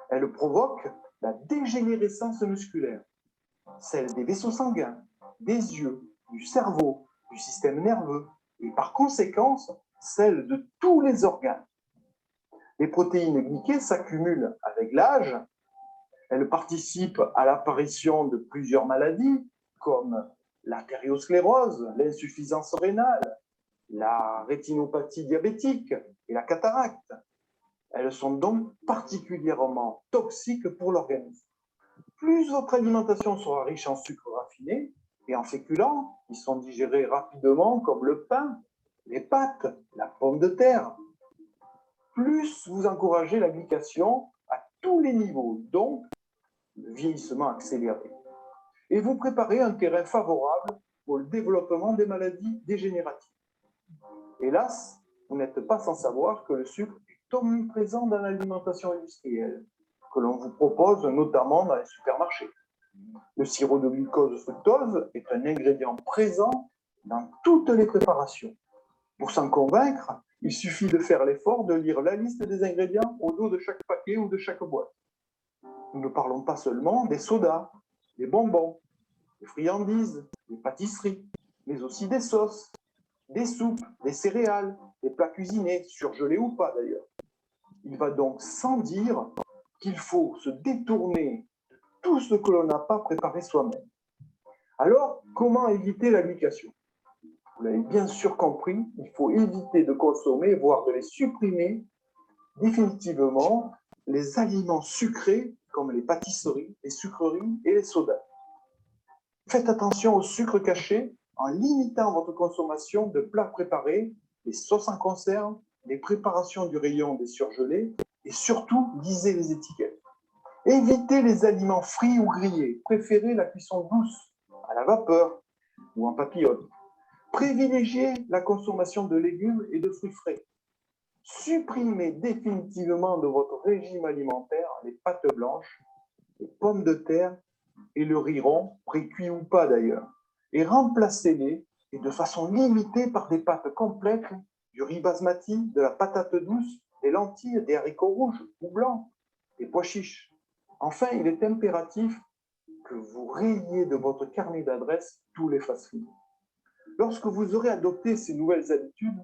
Elle provoque la dégénérescence musculaire, celle des vaisseaux sanguins, des yeux, du cerveau, du système nerveux et par conséquence celle de tous les organes. Les protéines glyquées s'accumulent avec l'âge. Elles participent à l'apparition de plusieurs maladies comme l'artériosclérose, l'insuffisance rénale, la rétinopathie diabétique et la cataracte. Elles sont donc particulièrement toxiques pour l'organisme. Plus votre alimentation sera riche en sucre raffiné et en féculents, qui sont digérés rapidement comme le pain, les pâtes, la pomme de terre, plus vous encouragez la glycation à tous les niveaux, donc le vieillissement accéléré. Et vous préparez un terrain favorable pour le développement des maladies dégénératives. Hélas, vous n'êtes pas sans savoir que le sucre est omniprésent dans l'alimentation industrielle, que l'on vous propose notamment dans les supermarchés. Le sirop de glucose fructose est un ingrédient présent dans toutes les préparations. Pour s'en convaincre, il suffit de faire l'effort de lire la liste des ingrédients au dos de chaque paquet ou de chaque boîte. Nous ne parlons pas seulement des sodas, des bonbons, des friandises, des pâtisseries, mais aussi des sauces, des soupes, des céréales, des plats cuisinés, surgelés ou pas d'ailleurs. Il va donc sans dire qu'il faut se détourner de tout ce que l'on n'a pas préparé soi-même. Alors, comment éviter la glycation? Vous l'avez bien sûr compris, il faut éviter de consommer, voire de les supprimer définitivement, les aliments sucrés comme les pâtisseries, les sucreries et les sodas. Faites attention au sucre caché en limitant votre consommation de plats préparés, les sauces en conserve, les préparations du rayon des surgelés et surtout, lisez les étiquettes. Évitez les aliments frits ou grillés. Préférez la cuisson douce, à la vapeur ou en papillote. Privilégiez la consommation de légumes et de fruits frais. Supprimez définitivement de votre régime alimentaire les pâtes blanches, les pommes de terre et le riz rond, pré-cuit ou pas d'ailleurs, et remplacez-les, et de façon limitée, par des pâtes complètes, du riz basmati, de la patate douce, des lentilles, des haricots rouges ou blancs, des pois chiches. Enfin, il est impératif que vous rayiez de votre carnet d'adresses tous les fast-foods. Lorsque vous aurez adopté ces nouvelles habitudes,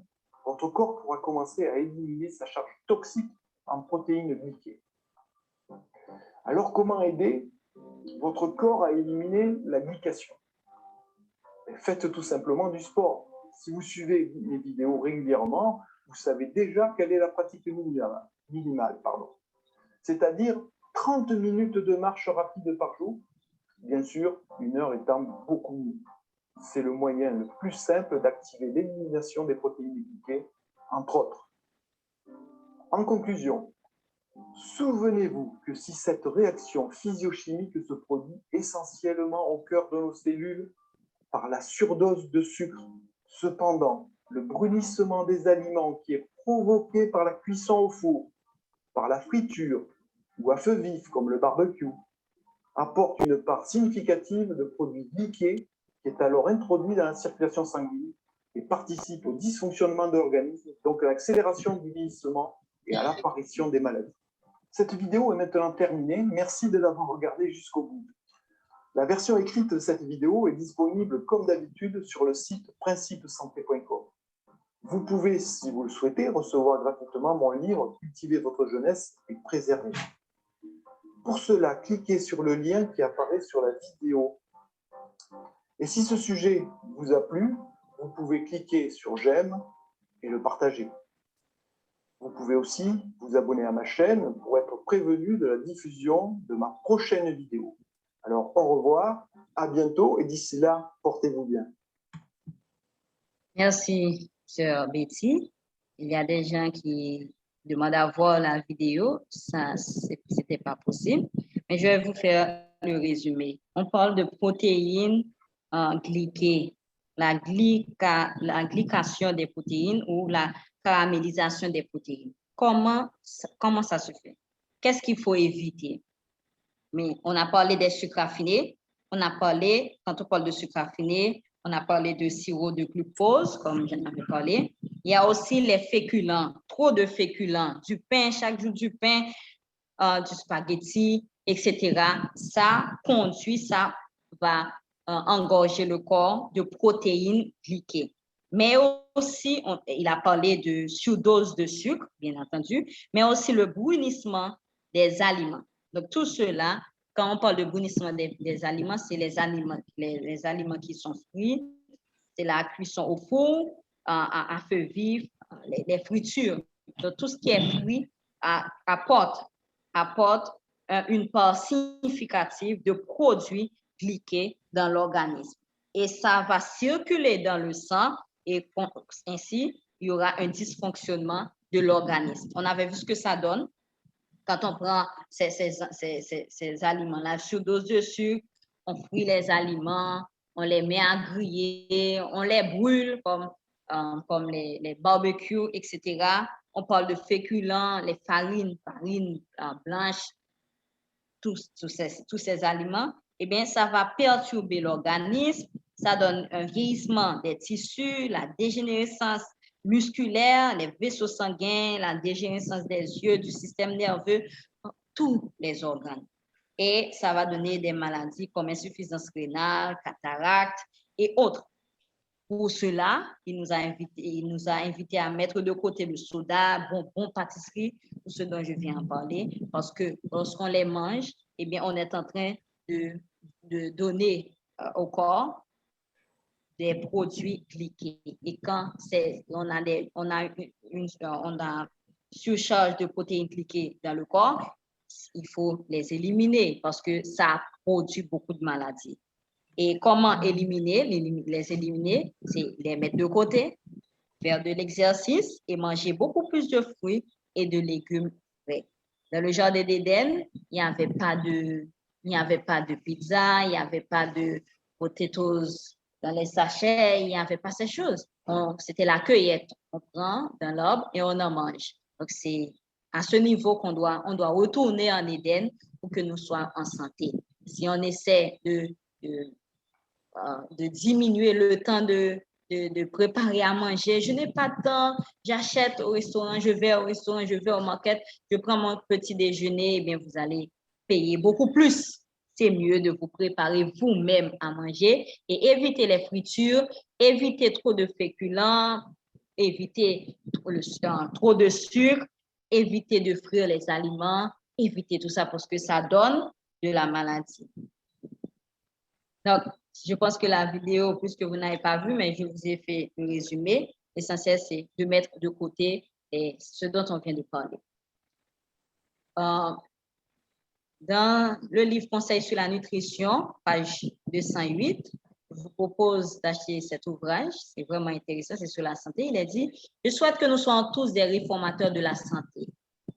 votre corps pourra commencer à éliminer sa charge toxique en protéines glyquées. Alors, comment aider votre corps à éliminer la glycation? Faites tout simplement du sport. Si vous suivez mes vidéos régulièrement, vous savez déjà quelle est la pratique minimale. C'est-à-dire 30 minutes de marche rapide par jour. Bien sûr, 1 heure étant beaucoup mieux. C'est le moyen le plus simple d'activer l'élimination des protéines glyquées, entre autres. En conclusion, souvenez-vous que si cette réaction physiochimique se produit essentiellement au cœur de nos cellules par la surdose de sucre, cependant, le brunissement des aliments qui est provoqué par la cuisson au four, par la friture ou à feu vif comme le barbecue, apporte une part significative de produits glyqués qui est alors introduit dans la circulation sanguine et participe au dysfonctionnement de l'organisme, donc à l'accélération du vieillissement et à l'apparition des maladies. Cette vidéo est maintenant terminée. Merci de l'avoir regardée jusqu'au bout. La version écrite de cette vidéo est disponible comme d'habitude sur le site principesanté.com. Vous pouvez, si vous le souhaitez, recevoir gratuitement mon livre « Cultivez votre jeunesse et préservez-la ». Pour cela, cliquez sur le lien qui apparaît sur la vidéo. Et si ce sujet vous a plu, vous pouvez cliquer sur « J'aime » et le partager. Vous pouvez aussi vous abonner à ma chaîne pour être prévenu de la diffusion de ma prochaine vidéo. Alors, au revoir, à bientôt et d'ici là, portez-vous bien. Merci, sœur Betty. Il y a des gens qui demandent à voir la vidéo. Ça, c'était pas possible. Mais je vais vous faire le résumé. On parle de protéines glyquées, la glycation des protéines ou la caramélisation des protéines. Comment ça se fait? Qu'est-ce qu'il faut éviter? Mais on a parlé des sucres raffinés. On a parlé, quand on parle de sucres raffinés, on a parlé de sirop de glucose, comme j'en avais parlé. Il y a aussi les féculents, trop de féculents, du pain, chaque jour du pain, du spaghetti, etc. Ça va engorger le corps de protéines glyquées. Mais aussi, il a parlé de surdose de sucre, bien entendu, mais aussi le brunissement des aliments. Donc, tout cela, quand on parle de brunissement des aliments, c'est les aliments qui sont frits, c'est la cuisson au four, à feu vif, les fritures. Donc, tout ce qui est frit apporte une part significative de produits glyqués dans l'organisme. Et ça va circuler dans le sang et ainsi, il y aura un dysfonctionnement de l'organisme. On avait vu ce que ça donne quand on prend ces aliments-là, surdose de sucre, on frit les aliments, on les met à griller, on les brûle comme les barbecues, etc. On parle de féculents, les farines blanches, tous ces aliments. Eh bien, ça va perturber l'organisme, ça donne un vieillissement des tissus, la dégénérescence musculaire, les vaisseaux sanguins, la dégénérescence des yeux, du système nerveux, tous les organes. Et ça va donner des maladies comme insuffisance rénale, cataracte et autres. Pour cela, il nous a invité à mettre de côté le soda, bonbons, pâtisserie, tout ce dont je viens en parler, parce que lorsqu'on les mange, eh bien, on est en train de donner au corps des produits glyqués. Et quand on a une surcharge de protéines glyquées dans le corps, il faut les éliminer parce que ça produit beaucoup de maladies. Et comment éliminer? Les éliminer, c'est les mettre de côté, faire de l'exercice et manger beaucoup plus de fruits et de légumes frais. Dans le jardin d'Éden, il n'y avait pas de pizza, il n'y avait pas de potatoes dans les sachets, il n'y avait pas ces choses. C'était la cueillette. On prend dans l'arbre et on en mange. Donc, c'est à ce niveau qu'on doit retourner en Éden pour que nous soyons en santé. Si on essaie de diminuer le temps de préparer à manger, je n'ai pas de temps, j'achète au restaurant, je vais au restaurant, je vais au market, je prends mon petit déjeuner, eh bien, vous allez payer beaucoup plus. C'est mieux de vous préparer vous-même à manger et éviter les fritures, éviter trop de féculents, éviter trop de sucre, éviter de frire les aliments, éviter tout ça parce que ça donne de la maladie. Donc, je pense que la vidéo, puisque vous n'avez pas vu, mais je vous ai fait le résumé. L'essentiel, c'est de mettre de côté ce dont on vient de parler. Dans le livre Conseils sur la nutrition, page 208, je vous propose d'acheter cet ouvrage. C'est vraiment intéressant, c'est sur la santé. Il est dit, je souhaite que nous soyons tous des réformateurs de la santé.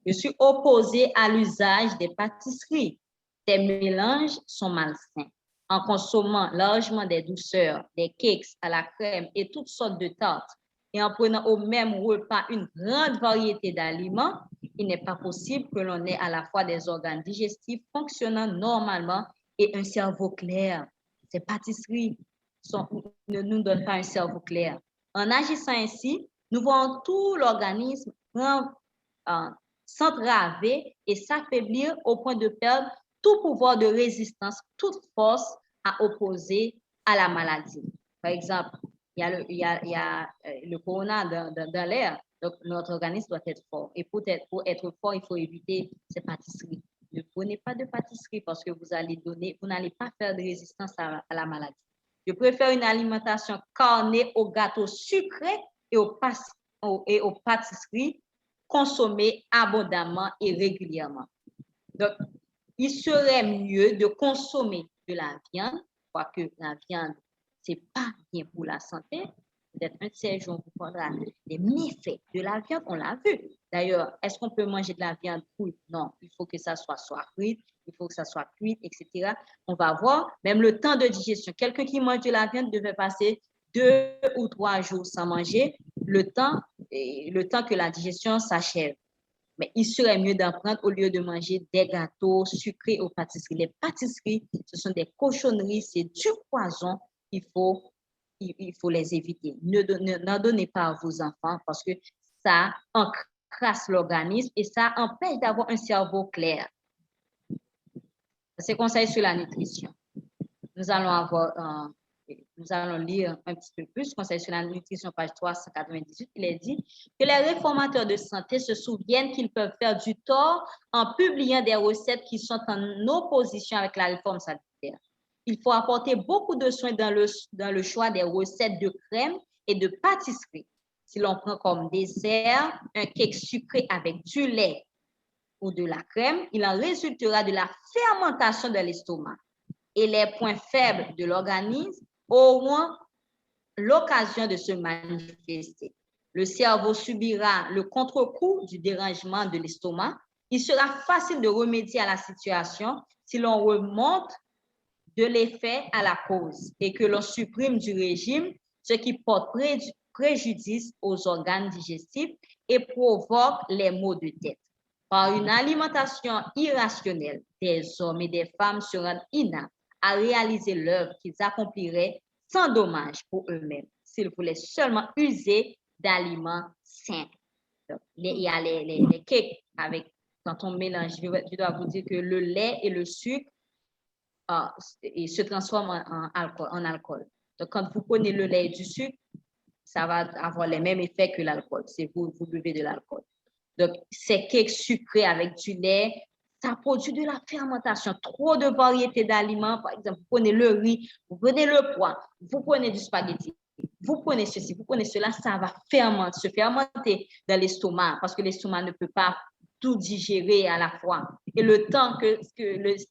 Je suis opposé à l'usage des pâtisseries. Ces mélanges sont malsains. En consommant largement des douceurs, des cakes à la crème et toutes sortes de tartes, et en prenant au même repas une grande variété d'aliments, il n'est pas possible que l'on ait à la fois des organes digestifs fonctionnant normalement et un cerveau clair. Ces pâtisseries ne nous donnent pas un cerveau clair. En agissant ainsi, nous voyons tout l'organisme s'entraver et s'affaiblir au point de perdre tout pouvoir de résistance, toute force à opposer à la maladie. Par exemple, il y a le corona dans l'air, donc notre organisme doit être fort. Et pour être fort, il faut éviter ces pâtisseries. Ne prenez pas de pâtisserie parce que vous n'allez pas faire de résistance à la maladie. Je préfère une alimentation carnée aux gâteaux sucrés et aux pâtisseries consommées abondamment et régulièrement. Donc, il serait mieux de consommer de la viande, quoique la viande, ce n'est pas bien pour la santé. Peut-être un de ces jours, on vous parlera des méfaits de la viande, on l'a vu. D'ailleurs, est-ce qu'on peut manger de la viande crue? Non, il faut que ça soit frite, il faut que ça soit cuit, etc. On va voir, même le temps de digestion. Quelqu'un qui mange de la viande devait passer 2 ou 3 jours sans manger, le temps que la digestion s'achève. Mais il serait mieux d'en prendre au lieu de manger des gâteaux sucrés aux pâtisseries. Les pâtisseries, ce sont des cochonneries, c'est du poison. Il faut les éviter. N'en donnez pas à vos enfants parce que ça encrasse l'organisme et ça empêche d'avoir un cerveau clair. C'est conseil sur la nutrition. Nous allons lire un petit peu plus, conseil sur la nutrition, page 398, il est dit que les réformateurs de santé se souviennent qu'ils peuvent faire du tort en publiant des recettes qui sont en opposition avec la réforme sanitaire. Il faut apporter beaucoup de soin dans le choix des recettes de crème et de pâtisserie. Si l'on prend comme dessert un cake sucré avec du lait ou de la crème, il en résultera de la fermentation de l'estomac. Et les points faibles de l'organisme auront l'occasion de se manifester. Le cerveau subira le contre-coup du dérangement de l'estomac. Il sera facile de remédier à la situation si l'on remonte de l'effet à la cause et que l'on supprime du régime ce qui porte préjudice aux organes digestifs et provoque les maux de tête. Par une alimentation irrationnelle, des hommes et des femmes se rendent inaptes à réaliser l'œuvre qu'ils accompliraient sans dommage pour eux-mêmes s'ils voulaient seulement user d'aliments sains. Donc, il y a les cakes quand on mélange, je dois vous dire que le lait et le sucre se transforment en alcool. Donc, quand vous prenez le lait et du sucre, ça va avoir les mêmes effets que l'alcool. C'est vous buvez de l'alcool. Donc, ces cakes sucrés avec du lait, ça produit de la fermentation. Trop de variétés d'aliments. Par exemple, vous prenez le riz, vous prenez le pois, vous prenez du spaghetti, vous prenez ceci, vous prenez cela, ça va se fermenter dans l'estomac parce que l'estomac ne peut pas tout digérer à la fois. Et le temps que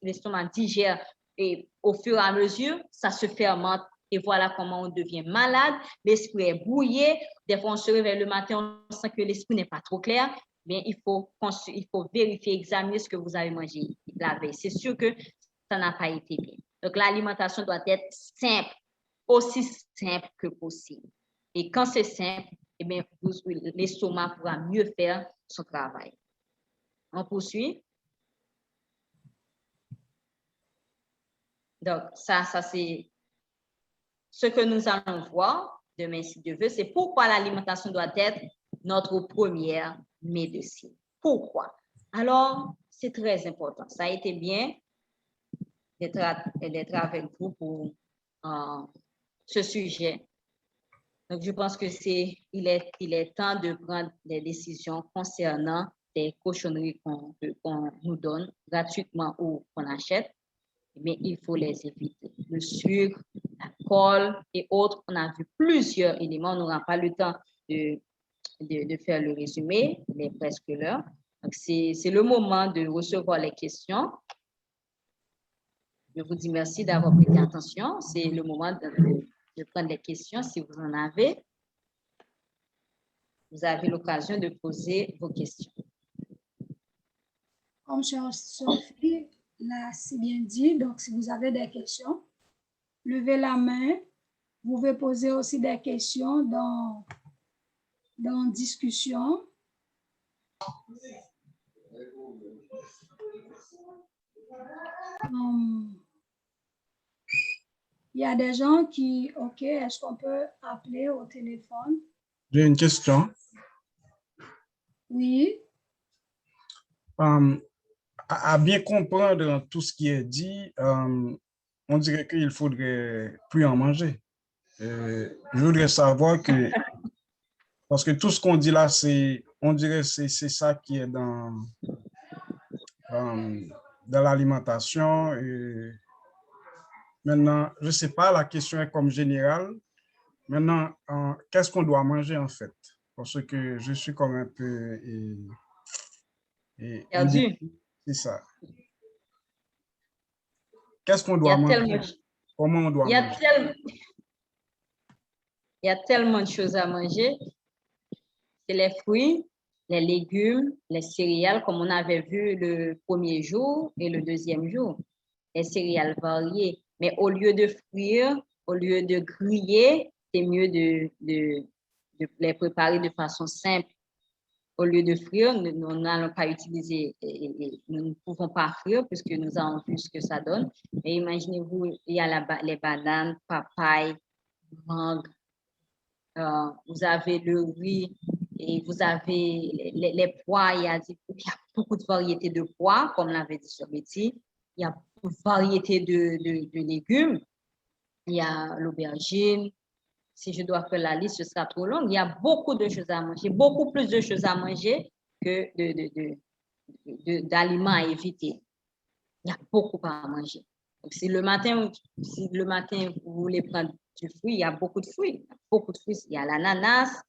l'estomac digère et au fur et à mesure, ça se fermente. Et voilà comment on devient malade. L'esprit est brouillé. Des fois, on se réveille le matin, on sent que l'esprit n'est pas trop clair. Bien, il faut vérifier, examiner ce que vous avez mangé la veille. C'est sûr que ça n'a pas été bien. Donc, l'alimentation doit être simple, aussi simple que possible. Et quand c'est simple, eh bien, l'estomac pourra mieux faire son travail. On poursuit. Donc, ça c'est ce que nous allons voir demain, si Dieu veut. C'est pourquoi l'alimentation doit être notre première médecine. Pourquoi? Alors, c'est très important. Ça a été bien d'être avec vous pour ce sujet. Donc, je pense que il est temps de prendre des décisions concernant des cochonneries qu'on nous donne gratuitement ou qu'on achète. Mais il faut les éviter. Le sucre, l'alcool et autres, on a vu plusieurs éléments. On n'aura pas le temps de faire le résumé, il est presque l'heure. Donc, c'est le moment de recevoir les questions. Je vous dis merci d'avoir prêté attention. C'est le moment de prendre les questions si vous en avez. Vous avez l'occasion de poser vos questions. Comme chère Sophie l'a si bien dit, donc si vous avez des questions, levez la main. Vous pouvez poser aussi des questions dans discussion. Il y a des gens qui, OK, est-ce qu'on peut appeler au téléphone? J'ai une question. Oui. À bien comprendre tout ce qui est dit, on dirait qu'il faudrait plus en manger. Je voudrais savoir que, parce que tout ce qu'on dit là, on dirait que c'est ça qui est dans l'alimentation. Maintenant, je ne sais pas, la question est comme générale. Maintenant, qu'est-ce qu'on doit manger en fait? Parce que je suis comme un peu... Perdu. C'est ça. Qu'est-ce qu'on doit manger? Comment on doit manger? Il y a tellement de choses à manger. C'est les fruits, les légumes, les céréales, comme on avait vu le premier jour et le deuxième jour. Les céréales variées. Mais au lieu de frire, au lieu de griller, c'est mieux de les préparer de façon simple. Au lieu de frire, nous n'allons pas utiliser, nous ne pouvons pas frire puisque nous avons vu ce que ça donne. Mais imaginez-vous, il y a les bananes, papayes, mangue, vous avez le riz et vous avez les pois. Il y a beaucoup de variétés de pois, comme l'avait dit sur Betty. Il y a beaucoup de variétés de légumes. Il y a l'aubergine. Si je dois faire la liste, ce sera trop long. Il y a beaucoup de choses à manger, beaucoup plus de choses à manger que d'aliments à éviter. Il y a beaucoup à manger. Donc, si le matin, vous voulez prendre du fruit, il y a beaucoup de fruits. Il y a l'ananas,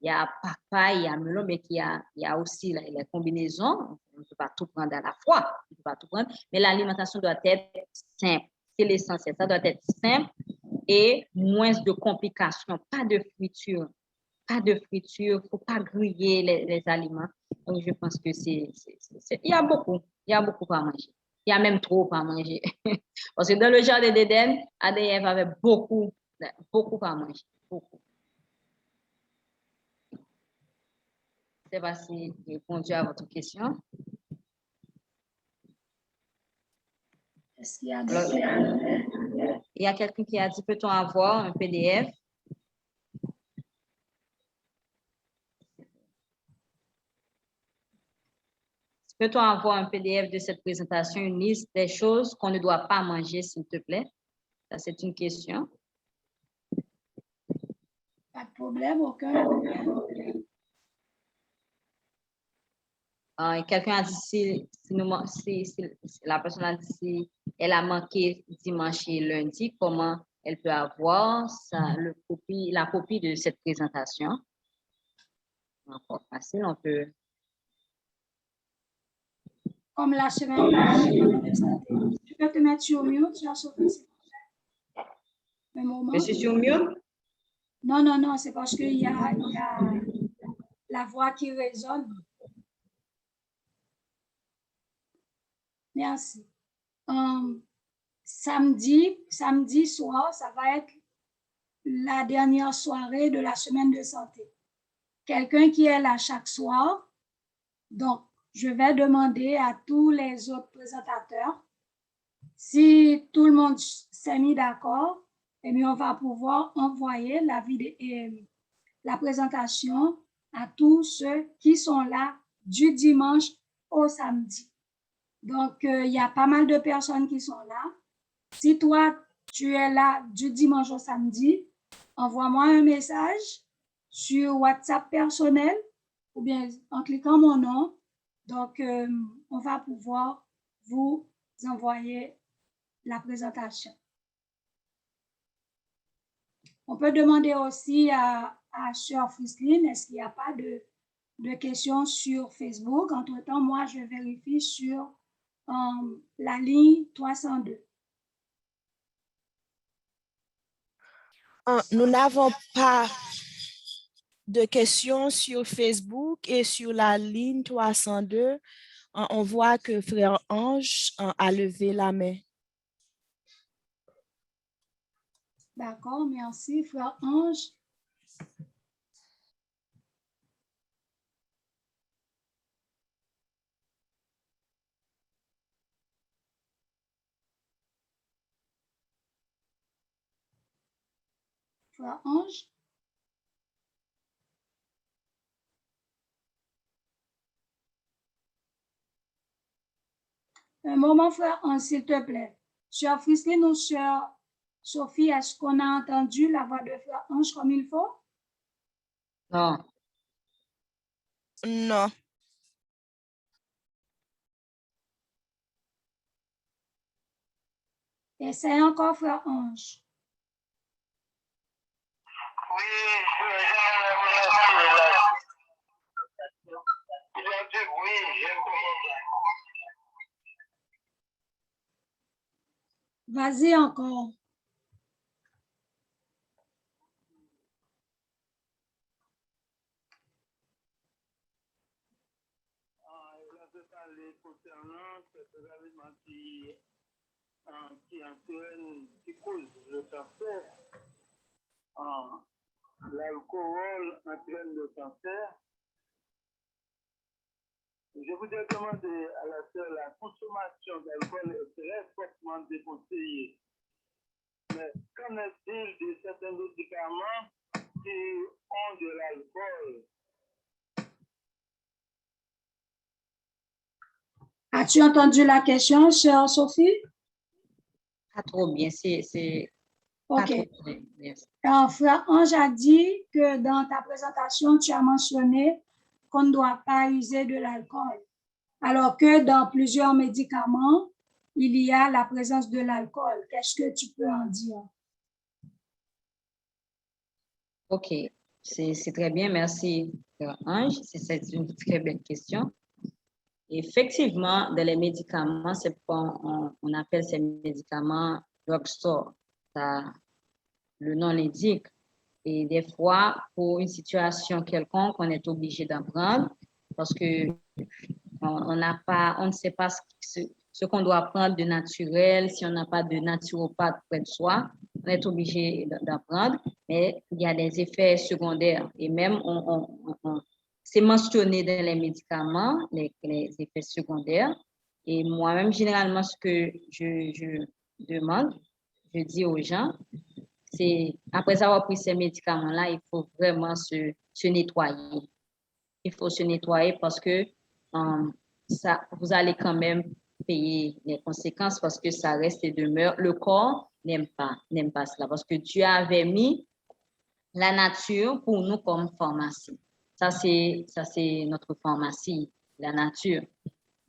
il y a papaye, il y a melon, mais il y a aussi les combinaisons. On ne peut pas tout prendre à la fois. On peut pas tout prendre, mais l'alimentation doit être simple. C'est l'essentiel. Ça doit être simple et moins de complications. Pas de friture. Il ne faut pas griller les aliments. Donc, je pense que il y a beaucoup à manger. Il y a même trop à manger. Parce que dans le jardin d'Éden, Adam et Ève avaient beaucoup à manger. Beaucoup. Je ne sais pas si j'ai répondu à votre question. Est-ce qu'il y a il y a quelqu'un qui a dit, peut-on avoir un PDF? Peut-on avoir un PDF de cette présentation, une liste des choses qu'on ne doit pas manger, s'il te plaît? Ça, c'est une question. Pas de problème, aucun problème. Quelqu'un a dit si la personne a dit si elle a manqué dimanche et lundi, comment elle peut avoir la copie de cette présentation? Encore facile, on peut. comme la semaine de santé. Tu peux te mettre sur mute, sur Sophie, s'il te plaît. Un moment. Je suis sur mute. Non, c'est parce qu'il y a la voix qui résonne. Merci. Samedi soir, ça va être la dernière soirée de la semaine de santé. Quelqu'un qui est là chaque soir. Donc, je vais demander à tous les autres présentateurs si tout le monde s'est mis d'accord, et bien on va pouvoir envoyer la présentation à tous ceux qui sont là du dimanche au samedi. Donc, il y a pas mal de personnes qui sont là. Si toi, tu es là du dimanche au samedi, envoie-moi un message sur WhatsApp personnel ou bien en cliquant mon nom. Donc, on va pouvoir vous envoyer la présentation. On peut demander aussi à Sœur Friskline, est-ce qu'il n'y a pas de questions sur Facebook? Entre-temps, moi, je vérifie sur la ligne 302. Nous n'avons pas de questions sur Facebook et sur la ligne 302. On voit que Frère Ange a levé la main. D'accord, merci, Frère Ange. Frère Ange. Un moment, Frère Ange, s'il te plaît. Sœur Friskline ou Sœur Sophie, est-ce qu'on a entendu la voix de Frère Ange comme il faut? Non. Non. Essaye encore, Frère Ange. Vas-y encore. qui cause le cancer. L'alcool entraîne le cancer. Je voudrais demander à la sœur, la consommation d'alcool est très fortement déconseillée. Mais qu'en est-il de certains médicaments qui ont de l'alcool? As-tu entendu la question, Sœur Sophie? Pas trop bien, c'est OK. pas trop bien. Merci. Alors, Frère Ange a dit que dans ta présentation, tu as mentionné qu'on ne doit pas user de l'alcool, alors que dans plusieurs médicaments, il y a la présence de l'alcool. Qu'est-ce que tu peux en dire? OK, c'est très bien, merci, Frère Ange. C'est une très belle question. Effectivement, dans les médicaments, c'est on appelle ces médicaments drugstore. Le nom l'indique. Et des fois, pour une situation quelconque, on est obligé d'en prendre parce que on ne sait pas ce qu'on doit prendre de naturel. Si on n'a pas de naturopathe près de soi, on est obligé d'en prendre. Mais il y a des effets secondaires et même c'est mentionné dans les médicaments, les effets secondaires. Et moi-même, généralement, ce que je demande, je dis aux gens, c'est après avoir pris ces médicaments-là, il faut vraiment se nettoyer. Il faut se nettoyer parce que vous allez quand même payer les conséquences parce que ça reste et demeure. Le corps n'aime pas cela parce que Dieu avait mis la nature pour nous comme pharmacie. Ça, c'est notre pharmacie, la nature.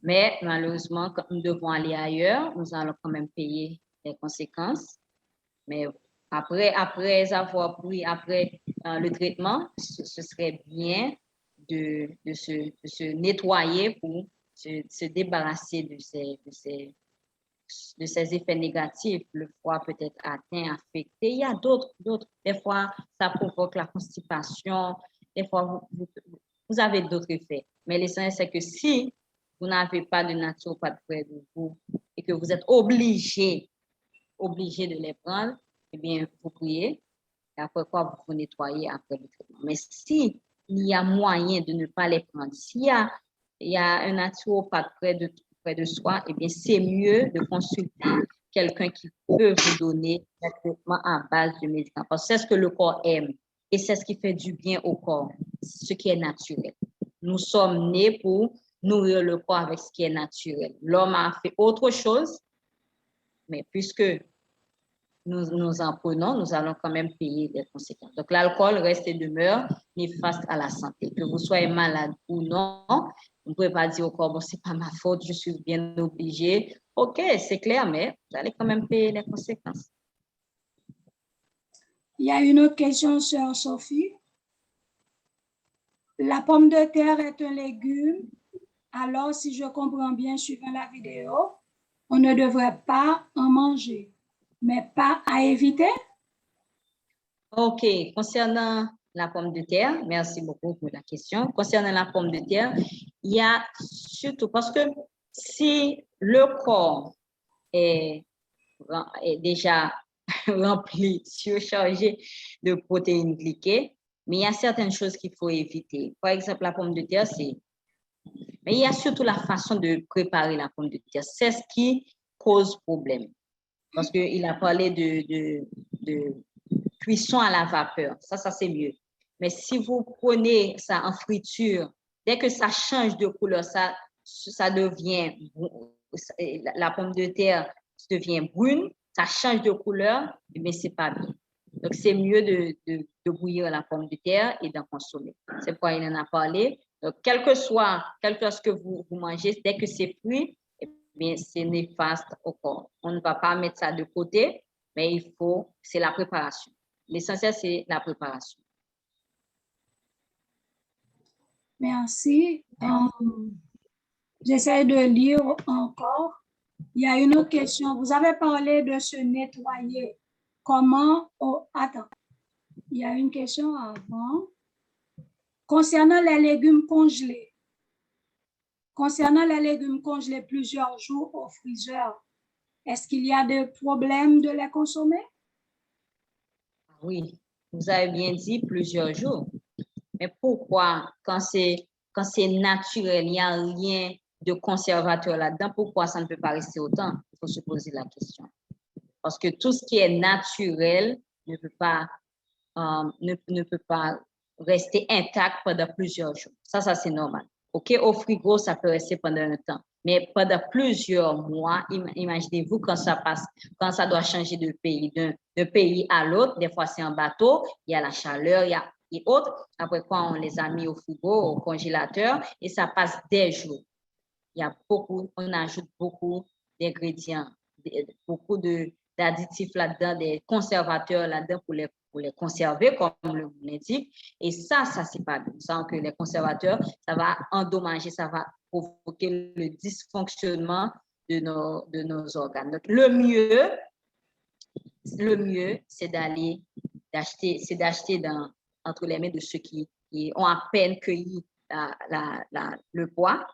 Mais malheureusement, quand nous devons aller ailleurs, nous allons quand même payer les conséquences. Mais après avoir pris le traitement, ce serait bien de se nettoyer pour se débarrasser de ces effets négatifs. Le foie peut être atteint, affecté. Il y a d'autres. Des fois, ça provoque la constipation. Des fois, vous avez d'autres effets. Mais l'essentiel, c'est que si vous n'avez pas de naturopathe près de vous et que vous êtes obligé de les prendre, eh bien, vous priez. Et après quoi, vous vous nettoyez après le traitement. Mais si il y a moyen de ne pas les prendre, s'il y a un naturopathe près de soi, eh bien, c'est mieux de consulter quelqu'un qui peut vous donner un traitement à base de médicaments. Parce que c'est ce que le corps aime et c'est ce qui fait du bien au corps, ce qui est naturel. Nous sommes nés pour nourrir le corps avec ce qui est naturel. L'homme a fait autre chose, mais puisque nous en prenons, nous allons quand même payer les conséquences. Donc, l'alcool reste et demeure néfaste à la santé. Que vous soyez malade ou non, vous ne pouvez pas dire au corps, bon, c'est pas ma faute, je suis bien obligé. OK, c'est clair, mais vous allez quand même payer les conséquences. Il y a une autre question, sœur Sophie. La pomme de terre est un légume. Alors, si je comprends bien, suivant la vidéo, on ne devrait pas en manger, mais pas à éviter? OK. Concernant la pomme de terre, merci beaucoup pour la question. Concernant la pomme de terre, il y a surtout parce que si le corps est déjà rempli, surchargé de protéines glyquées, mais il y a certaines choses qu'il faut éviter. Par exemple, la pomme de terre, mais il y a surtout la façon de préparer la pomme de terre. C'est ce qui cause problème. Parce qu'il a parlé de cuisson à la vapeur. Ça c'est mieux. Mais si vous prenez ça en friture, dès que ça change de couleur, ça devient, la pomme de terre devient brune, ça change de couleur, mais c'est pas bien. Donc, c'est mieux de bouillir la pomme de terre et d'en consommer. C'est pourquoi il en a parlé. Donc, quel que soit ce que vous mangez, dès que c'est cuit, eh bien, c'est néfaste au corps. On ne va pas mettre ça de côté, mais c'est la préparation. L'essentiel, c'est la préparation. Merci. J'essaie de lire encore. Il y a une autre question. Vous avez parlé de se nettoyer. Comment? Oh, attends. Il y a une question avant. Concernant les légumes congelés. Concernant les légumes congelés plusieurs jours au freezer, est-ce qu'il y a des problèmes de les consommer? Oui, vous avez bien dit plusieurs jours. Mais pourquoi, quand c'est naturel, il n'y a rien de conservateur là-dedans, pourquoi ça ne peut pas rester autant? Il faut se poser la question. Parce que tout ce qui est naturel ne peut pas rester intact pendant plusieurs jours. Ça c'est normal. OK, au frigo, ça peut rester pendant un temps. Mais pendant plusieurs mois, imaginez-vous quand ça doit changer de pays, d'un pays à l'autre, des fois c'est en bateau, il y a la chaleur, et autres. Après quoi, on les a mis au frigo, au congélateur, et ça passe des jours. On ajoute beaucoup d'ingrédients, beaucoup d'additifs là-dedans, des conservateurs là-dedans pour les conserver, comme le nom l'indique. Et ça c'est pas bien. Sans que les conservateurs, ça va endommager, ça va provoquer le dysfonctionnement de nos organes. Donc, le mieux, c'est d'acheter entre les mains de ceux qui ont à peine cueilli le pois,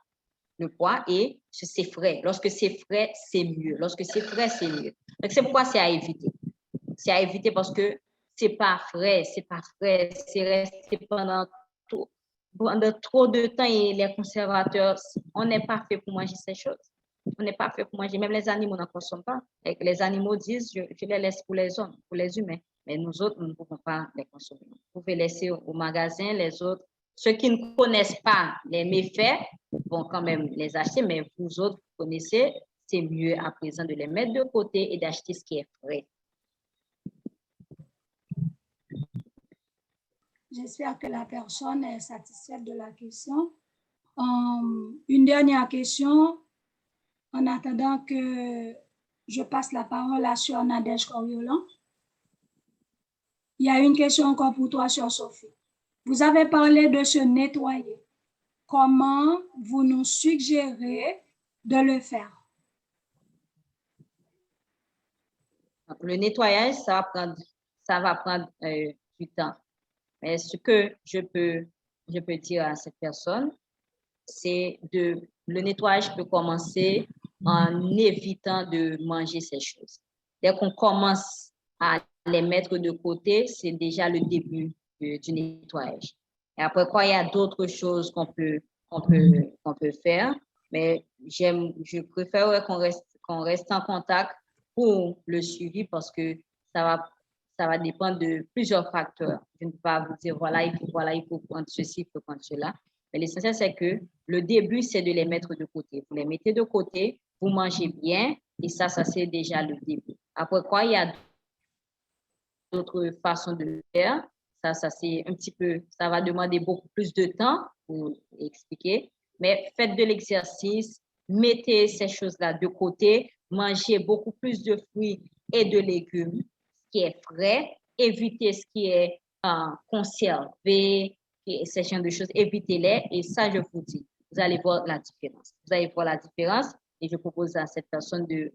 et c'est frais. Lorsque c'est frais, c'est mieux. Lorsque c'est frais, c'est mieux. Donc, c'est pourquoi c'est à éviter. C'est à éviter parce que c'est pas frais, c'est resté pendant trop de temps et les conservateurs, on n'est pas fait pour manger ces choses. On n'est pas fait pour manger. Même les animaux n'en consomment pas. Et les animaux disent, je les laisse pour les hommes, pour les humains. Mais nous autres, nous ne pouvons pas les consommer. Vous pouvez laisser au magasin les autres. Ceux qui ne connaissent pas les méfaits vont quand même les acheter, mais vous autres, vous connaissez, c'est mieux à présent de les mettre de côté et d'acheter ce qui est frais. J'espère que la personne est satisfaite de la question. Une dernière question, en attendant que je passe la parole à Sœur Nadège Coriolan. Il y a une question encore pour toi, Sœur Sophie. Vous avez parlé de se nettoyer. comment vous nous suggérez de le faire? Le nettoyage, ça va prendre du temps. Mais ce que je peux dire à cette personne, c'est le nettoyage peut commencer en évitant de manger ces choses. Dès qu'on commence à les mettre de côté, c'est déjà le début du nettoyage. Et après quoi, il y a d'autres choses qu'on peut faire, mais je préfère qu'on reste en contact pour le suivi parce que ça va dépendre de plusieurs facteurs. Je ne peux pas vous dire, voilà, il faut prendre ceci, il faut prendre cela. Mais l'essentiel, c'est que le début, c'est de les mettre de côté. Vous les mettez de côté, vous mangez bien, et ça c'est déjà le début. Après quoi, il y a d'autres façons de le faire. Ça c'est un petit peu, ça va demander beaucoup plus de temps pour expliquer. Mais faites de l'exercice, mettez ces choses-là de côté, mangez beaucoup plus de fruits et de légumes, ce qui est frais, évitez ce qui est conservé, et ces genre de choses, évitez-les. Et ça, je vous dis, vous allez voir la différence. Vous allez voir la différence et je propose à cette personne de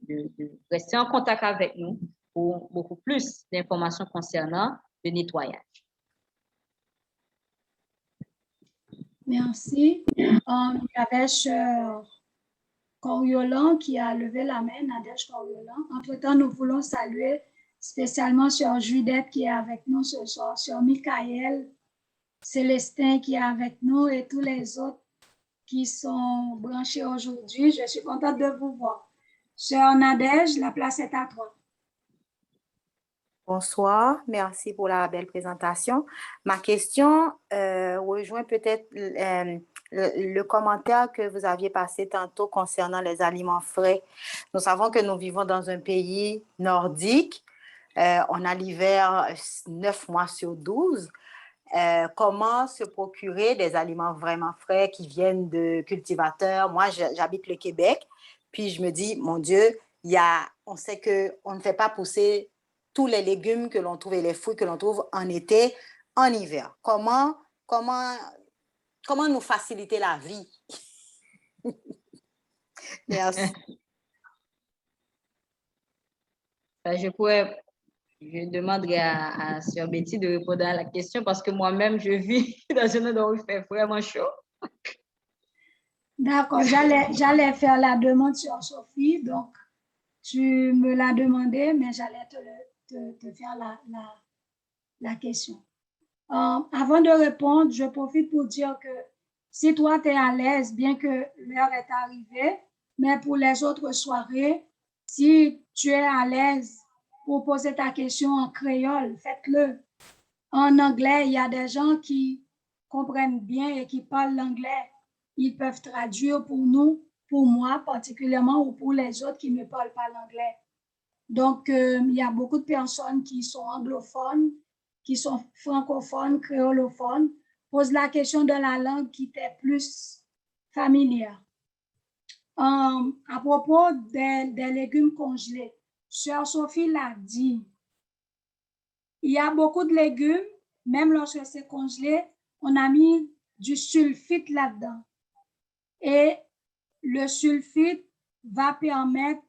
rester en contact avec nous pour beaucoup plus d'informations concernant le nettoyage. Merci. Il y avait Sœur Coriolan qui a levé la main, Nadège Coriolan. Entre-temps, nous voulons saluer spécialement Sœur Judith qui est avec nous ce soir, Sœur Michael, Célestin qui est avec nous et tous les autres qui sont branchés aujourd'hui. Je suis contente de vous voir. Sœur Nadège, la place est à toi. Bonsoir, merci pour la belle présentation. Ma question rejoint peut-être le commentaire que vous aviez passé tantôt concernant les aliments frais. Nous savons que nous vivons dans un pays nordique. On a l'hiver 9 mois sur 12. Comment se procurer des aliments vraiment frais qui viennent de cultivateurs? Moi, j'habite le Québec, puis je me dis, mon Dieu, on sait qu'on ne fait pas pousser tous les légumes que l'on trouve et les fruits que l'on trouve en été, en hiver. Comment nous faciliter la vie? Merci. Je demanderai à Sœur Betty de répondre à la question parce que moi-même, je vis dans un endroit où il fait vraiment chaud. D'accord, j'allais faire la demande sur Sophie, donc tu me l'as demandé, mais j'allais te faire la question. Avant de répondre, je profite pour dire que si toi, tu es à l'aise, bien que l'heure est arrivée, mais pour les autres soirées, si tu es à l'aise pour poser ta question en créole, faites-le. En anglais, il y a des gens qui comprennent bien et qui parlent l'anglais. Ils peuvent traduire pour nous, pour moi particulièrement, ou pour les autres qui ne parlent pas l'anglais. Donc, il y a beaucoup de personnes qui sont anglophones, qui sont francophones, créolophones, posent la question de la langue qui t'est plus familière. À propos des légumes congelés, Sœur Sophie l'a dit, il y a beaucoup de légumes, même lorsque c'est congelé, on a mis du sulfite là-dedans. Et le sulfite va permettre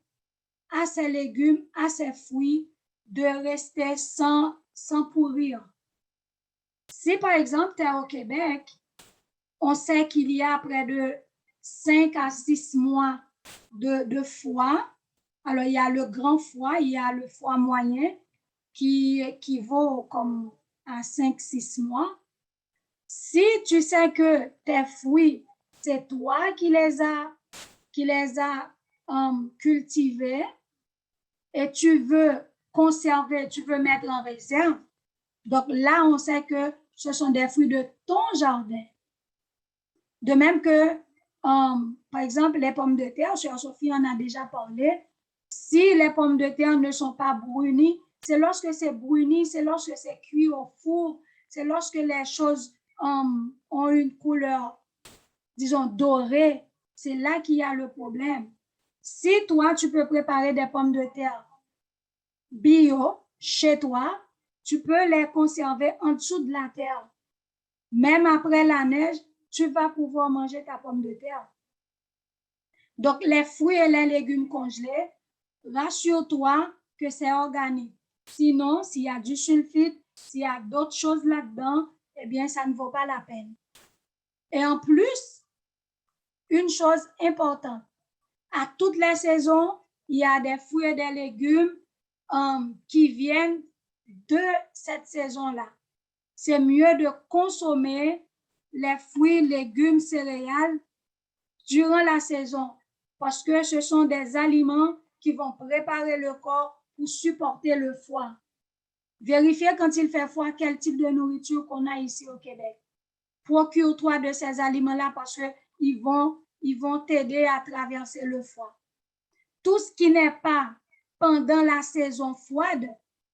à ces légumes, à ces fruits, de rester sans pourrir. Si par exemple, tu es au Québec, on sait qu'il y a près de 5 à 6 mois de foie. Alors, il y a le grand foie, il y a le foie moyen qui équivaut comme à 5-6 mois. Si tu sais que tes fruits, c'est toi qui les as cultivés et tu veux conserver, tu veux mettre en réserve, donc là, on sait que ce sont des fruits de ton jardin. De même que, par exemple, les pommes de terre, Sœur Sophie en a déjà parlé, si les pommes de terre ne sont pas brunies, c'est lorsque c'est bruni, c'est lorsque c'est cuit au four, c'est lorsque les choses ont une couleur, disons, dorée, c'est là qu'il y a le problème. Si toi, tu peux préparer des pommes de terre bio chez toi, tu peux les conserver en dessous de la terre. Même après la neige, tu vas pouvoir manger ta pomme de terre. Donc, les fruits et les légumes congelés, rassure-toi que c'est organique. Sinon, s'il y a du sulfite, s'il y a d'autres choses là-dedans, eh bien, ça ne vaut pas la peine. Et en plus, une chose importante, à toutes les saisons, il y a des fruits et des légumes qui viennent de cette saison-là. C'est mieux de consommer les fruits, légumes, céréales durant la saison parce que ce sont des aliments qui vont préparer le corps pour supporter le froid. Vérifiez quand il fait froid quel type de nourriture qu'on a ici au Québec. Procure-toi de ces aliments-là parce qu'ils vont t'aider à traverser le froid. Tout ce qui n'est pas pendant la saison froide,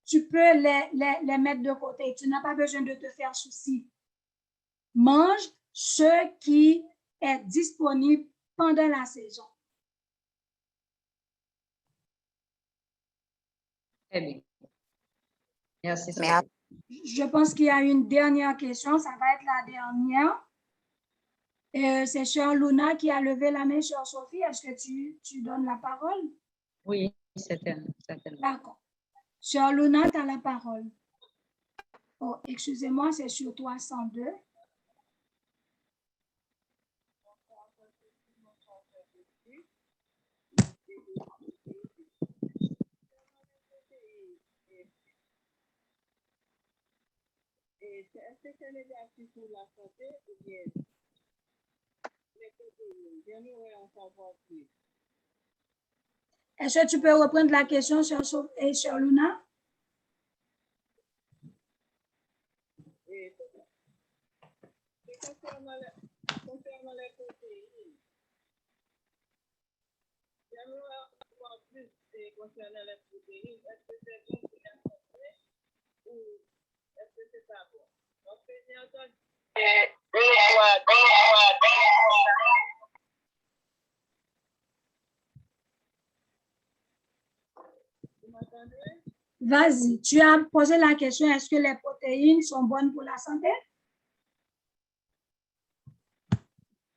tu peux les mettre de côté. Tu n'as pas besoin de te faire souci. Mange ce qui est disponible pendant la saison. Très bien. Merci. Merci. Je pense qu'il y a une dernière question. Ça va être la dernière. C'est Chère Luna qui a levé la main, Chère Sophie. Est-ce que tu donnes la parole? Oui, certainement. D'accord. Chère Luna, tu as la parole. Oh, excusez-moi, c'est sur 302. Est-ce que c'est négatif pour la santé ou bien les protéines? J'aimerais en savoir plus. Est-ce que tu peux reprendre la question, Chère Luna? Concernant les protéines, j'aimerais en savoir plus concernant les protéines. Est-ce que c'est bon pour la santé ou est-ce que c'est pas bon? Parce que j'ai entendu Vous m'entendez? Vas-y, tu as posé la question, est-ce que les protéines sont bonnes pour la santé?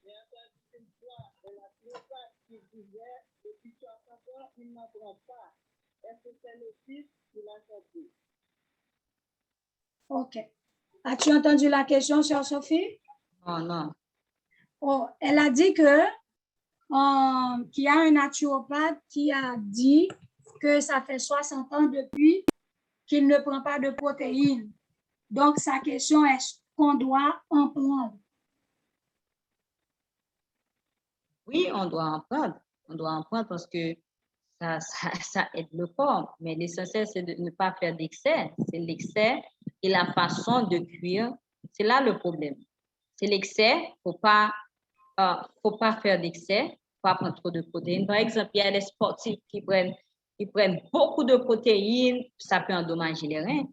J'ai entendu une fois de la plupart qui disaient depuis 60 ans, ils n'en prennent pas. Est-ce que c'est le fils pour la santé? OK. As-tu entendu la question, Chère Sophie? Non. Oh, elle a dit que qu'il y a un naturopathe qui a dit que ça fait 60 ans depuis qu'il ne prend pas de protéines. Donc, sa question est, est-ce qu'on doit en prendre? Oui, on doit en prendre. On doit en prendre parce que ça aide le corps. Mais l'essentiel, c'est de ne pas faire d'excès. C'est l'excès et la façon de cuire. C'est là le problème. C'est l'excès. Faut pas faire d'excès. Faut pas prendre trop de protéines. Par exemple, il y a des sportifs qui prennent beaucoup de protéines. Ça peut endommager les reins.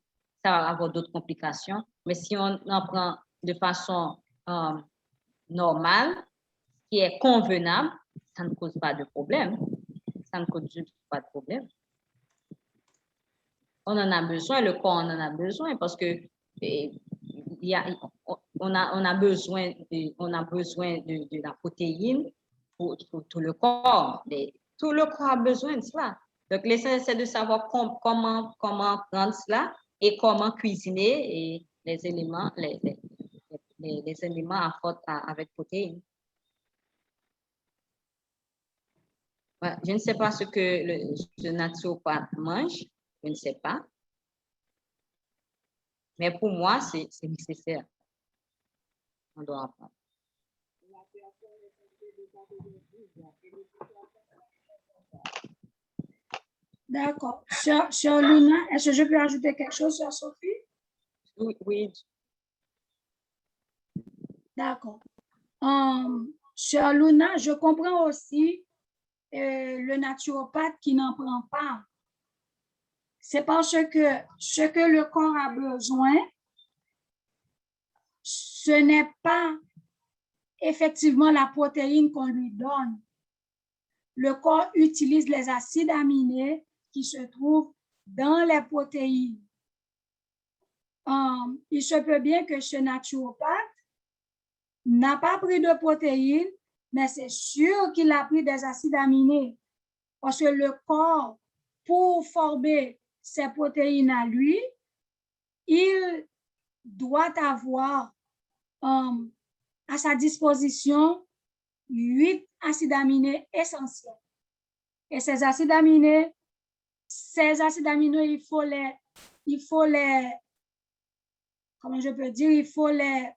Ça va avoir d'autres complications. Mais si on en prend de façon normale, qui est convenable, ça ne cause pas de problème. Ça ne cause pas de problème. On en a besoin, le corps en a besoin parce que on a besoin de la protéine pour tout le corps. Tout le corps a besoin de cela. Donc, l'essentiel, c'est de savoir comment prendre cela et comment cuisiner et les éléments, les éléments avec protéines. Je ne sais pas ce que le naturopathe mange, je ne sais pas. Mais pour moi, c'est nécessaire. On doit apprendre. D'accord. Chère Luna, est-ce que je peux ajouter quelque chose, Chère Sophie? Oui. D'accord. Chère Luna, je comprends aussi le naturopathe qui n'en prend pas. C'est parce que ce que le corps a besoin, ce n'est pas effectivement la protéine qu'on lui donne. Le corps utilise les acides aminés qui se trouvent dans les protéines. Il se peut bien que ce naturopathe n'a pas pris de protéines, mais c'est sûr qu'il a pris des acides aminés. Parce que le corps, pour former ces protéines à lui, il doit avoir à sa disposition 8 acides aminés essentiels. Et ces acides aminés, il faut les, comment je peux dire, il faut les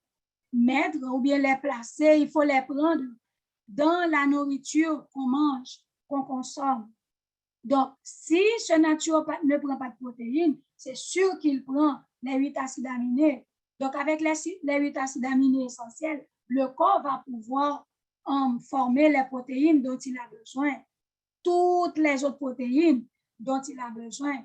mettre ou bien les placer, il faut les prendre dans la nourriture qu'on mange, qu'on consomme. Donc, si ce naturopathe ne prend pas de protéines, c'est sûr qu'il prend les 8 acides aminés. Donc, avec les 8 acides aminés essentiels, le corps va pouvoir former les protéines dont il a besoin, toutes les autres protéines dont il a besoin.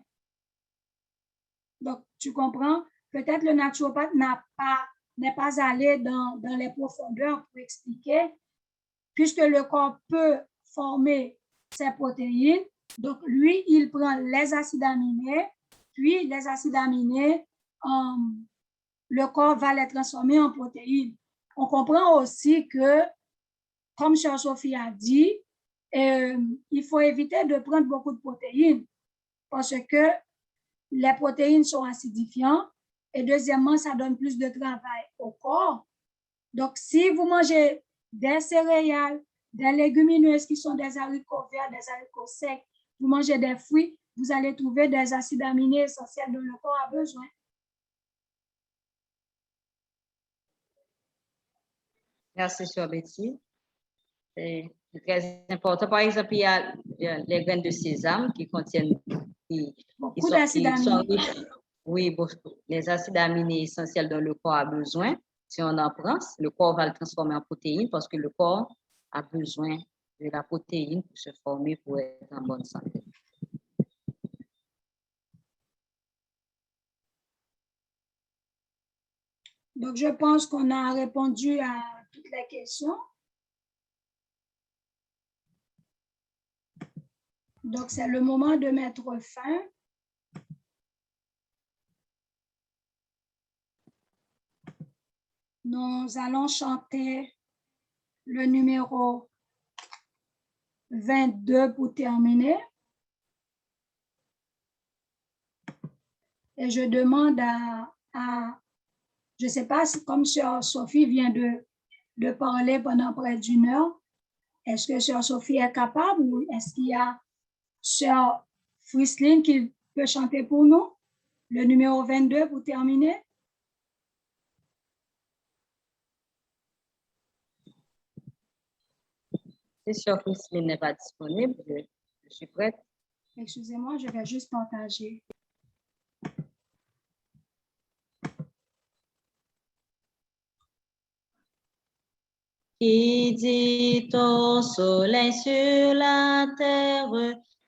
Donc, tu comprends? Peut-être le naturopathe n'est pas allé dans les profondeurs pour expliquer, puisque le corps peut former ces protéines. Donc, lui, il prend les acides aminés, puis les acides aminés, le corps va les transformer en protéines. On comprend aussi que, comme Sœur Sophie a dit, il faut éviter de prendre beaucoup de protéines parce que les protéines sont acidifiantes et deuxièmement, ça donne plus de travail au corps. Donc, si vous mangez des céréales, des légumineuses qui sont des haricots verts, des haricots secs, vous mangez des fruits, vous allez trouver des acides aminés essentiels dont le corps a besoin. Merci, Sœur Betty. C'est très important. Par exemple, il y a les graines de sésame qui contiennent beaucoup d'acides aminés. Oui, les acides aminés essentiels dont le corps a besoin. Si on en prend, le corps va le transformer en protéines parce que le corps a besoin de la protéine pour se former, pour être en bonne santé. Donc, je pense qu'on a répondu à toutes les questions. Donc, c'est le moment de mettre fin. Nous allons chanter le numéro 22 pour terminer. Et je demande je ne sais pas si, comme Sœur Sophie vient de parler pendant près d'une heure, est-ce que Sœur Sophie est capable ou est-ce qu'il y a Sœur Frislin qui peut chanter pour nous? Le numéro 22 pour terminer. Si Sœur Frislin n'est pas disponible, je suis prête. Excusez-moi, je vais juste partager. Qui dit au soleil sur la terre,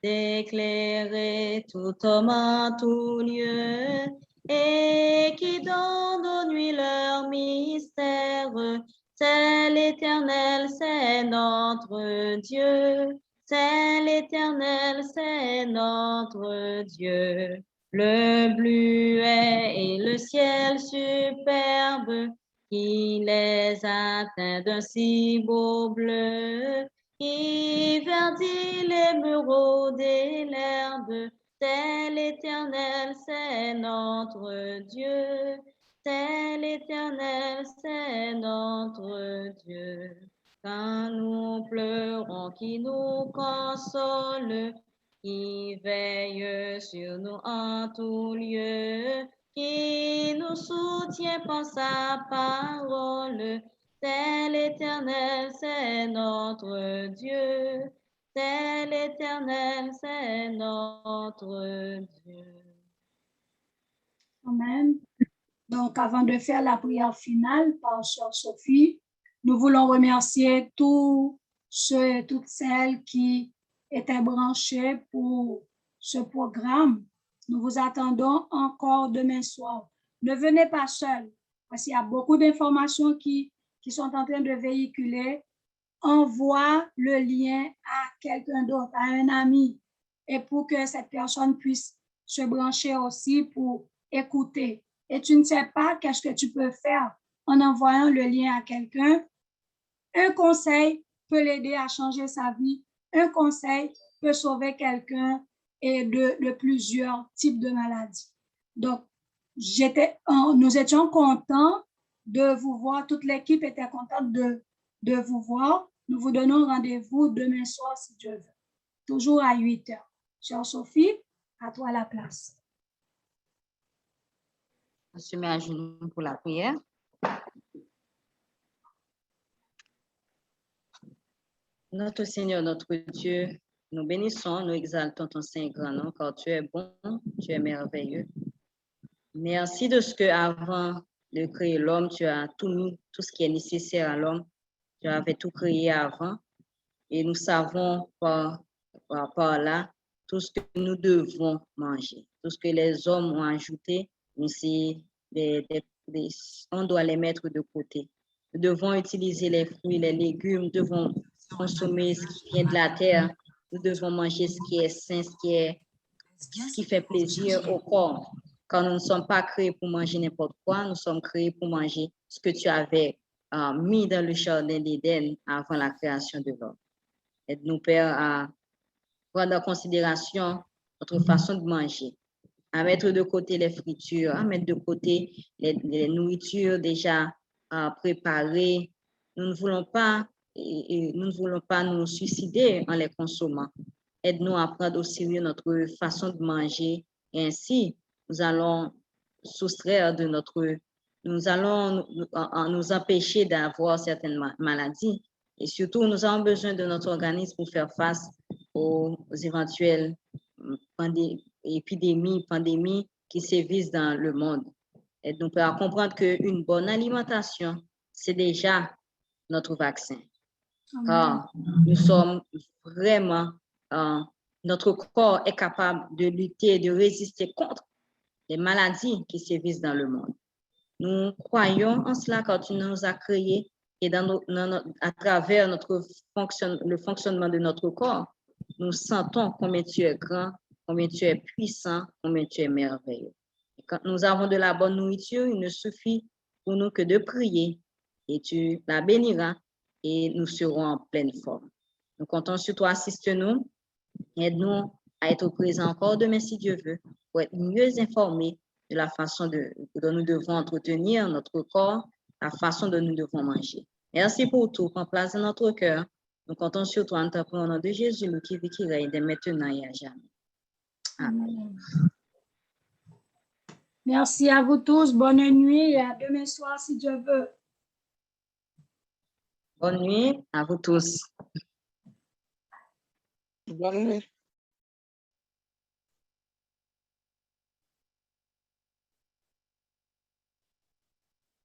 d'éclairer tout homme en tout lieu, et qui donne aux nuits leur mystère, c'est l'Éternel, c'est notre Dieu. C'est l'Éternel, c'est notre Dieu. Le bluet et le ciel superbe, qui les atteint d'un si beau bleu, qui verdit l'émeraude et l'herbe, c'est l'Éternel, c'est notre Dieu. C'est l'Éternel, c'est notre Dieu. Quand nous pleurons, qui nous console, qui veille sur nous en tout lieu, qui nous soutient par sa parole. C'est l'Éternel, c'est notre Dieu. C'est l'Éternel, c'est notre Dieu. Amen. Donc, avant de faire la prière finale par Sœur Sophie, nous voulons remercier tous ceux et toutes celles qui étaient branchés pour ce programme. Nous vous attendons encore demain soir. Ne venez pas seul, parce qu'il y a beaucoup d'informations qui sont en train de véhiculer. Envoie le lien à quelqu'un d'autre, à un ami, et pour que cette personne puisse se brancher aussi pour écouter. Et tu ne sais pas qu'est-ce que tu peux faire en envoyant le lien à quelqu'un. Un conseil peut l'aider à changer sa vie. Un conseil peut sauver quelqu'un et de plusieurs types de maladies. Donc, nous étions contents de vous voir. Toute l'équipe était contente de vous voir. Nous vous donnons rendez-vous demain soir, si Dieu veut. Toujours à 8 heures. Chère Sophie, à toi la place. On se met à genoux pour la prière. Notre Seigneur, notre Dieu, nous bénissons, nous exaltons ton Saint grand nom, car tu es bon, tu es merveilleux. Merci de ce que avant de créer l'homme, tu as tout mis, tout ce qui est nécessaire à l'homme. Tu avais tout créé avant. Et nous savons par là tout ce que nous devons manger. Tout ce que les hommes ont ajouté, on doit les mettre de côté. Nous devons utiliser les fruits, les légumes, nous devons consommer ce qui vient de la terre. Nous devons manger ce qui est sain, ce qui fait plaisir au corps. Quand nous ne sommes pas créés pour manger n'importe quoi, nous sommes créés pour manger ce que tu avais mis dans le jardin d'Éden avant la création de l'homme. Aide-nous, Père, à prendre en considération notre façon de manger, à mettre de côté les fritures, à mettre de côté les nourritures déjà préparées. Nous ne voulons pas nous suicider en les consommant. Aide-nous à prendre au sérieux notre façon de manger et ainsi nous allons soustraire de nous allons nous empêcher d'avoir certaines maladies. Et surtout, nous avons besoin de notre organisme pour faire face aux éventuelles épidémies, pandémies qui sévissent dans le monde. Et nous pouvons comprendre qu'une bonne alimentation, c'est déjà notre vaccin. Car nous sommes vraiment, notre corps est capable de lutter, de résister contre les maladies qui sévissent dans le monde. Nous croyons en cela quand tu nous as créés et à travers le fonctionnement de notre corps, nous sentons combien tu es grand, combien tu es puissant, combien tu es merveilleux. Et quand nous avons de la bonne nourriture, il ne suffit pour nous que de prier et tu la béniras et nous serons en pleine forme. Nous comptons sur toi, assiste-nous, aide-nous à être présents encore demain si Dieu veut, pour être mieux informés de la façon dont nous devons entretenir notre corps, la façon dont nous devons manger. Merci pour tout. Prends place dans notre cœur. Nous comptons sur toi, au nom de Jésus, le qui vit, qui règne dès maintenant et à jamais. Amen. Merci à vous tous. Bonne nuit et à demain soir si Dieu veut. Bonne nuit à vous tous. Bonne nuit.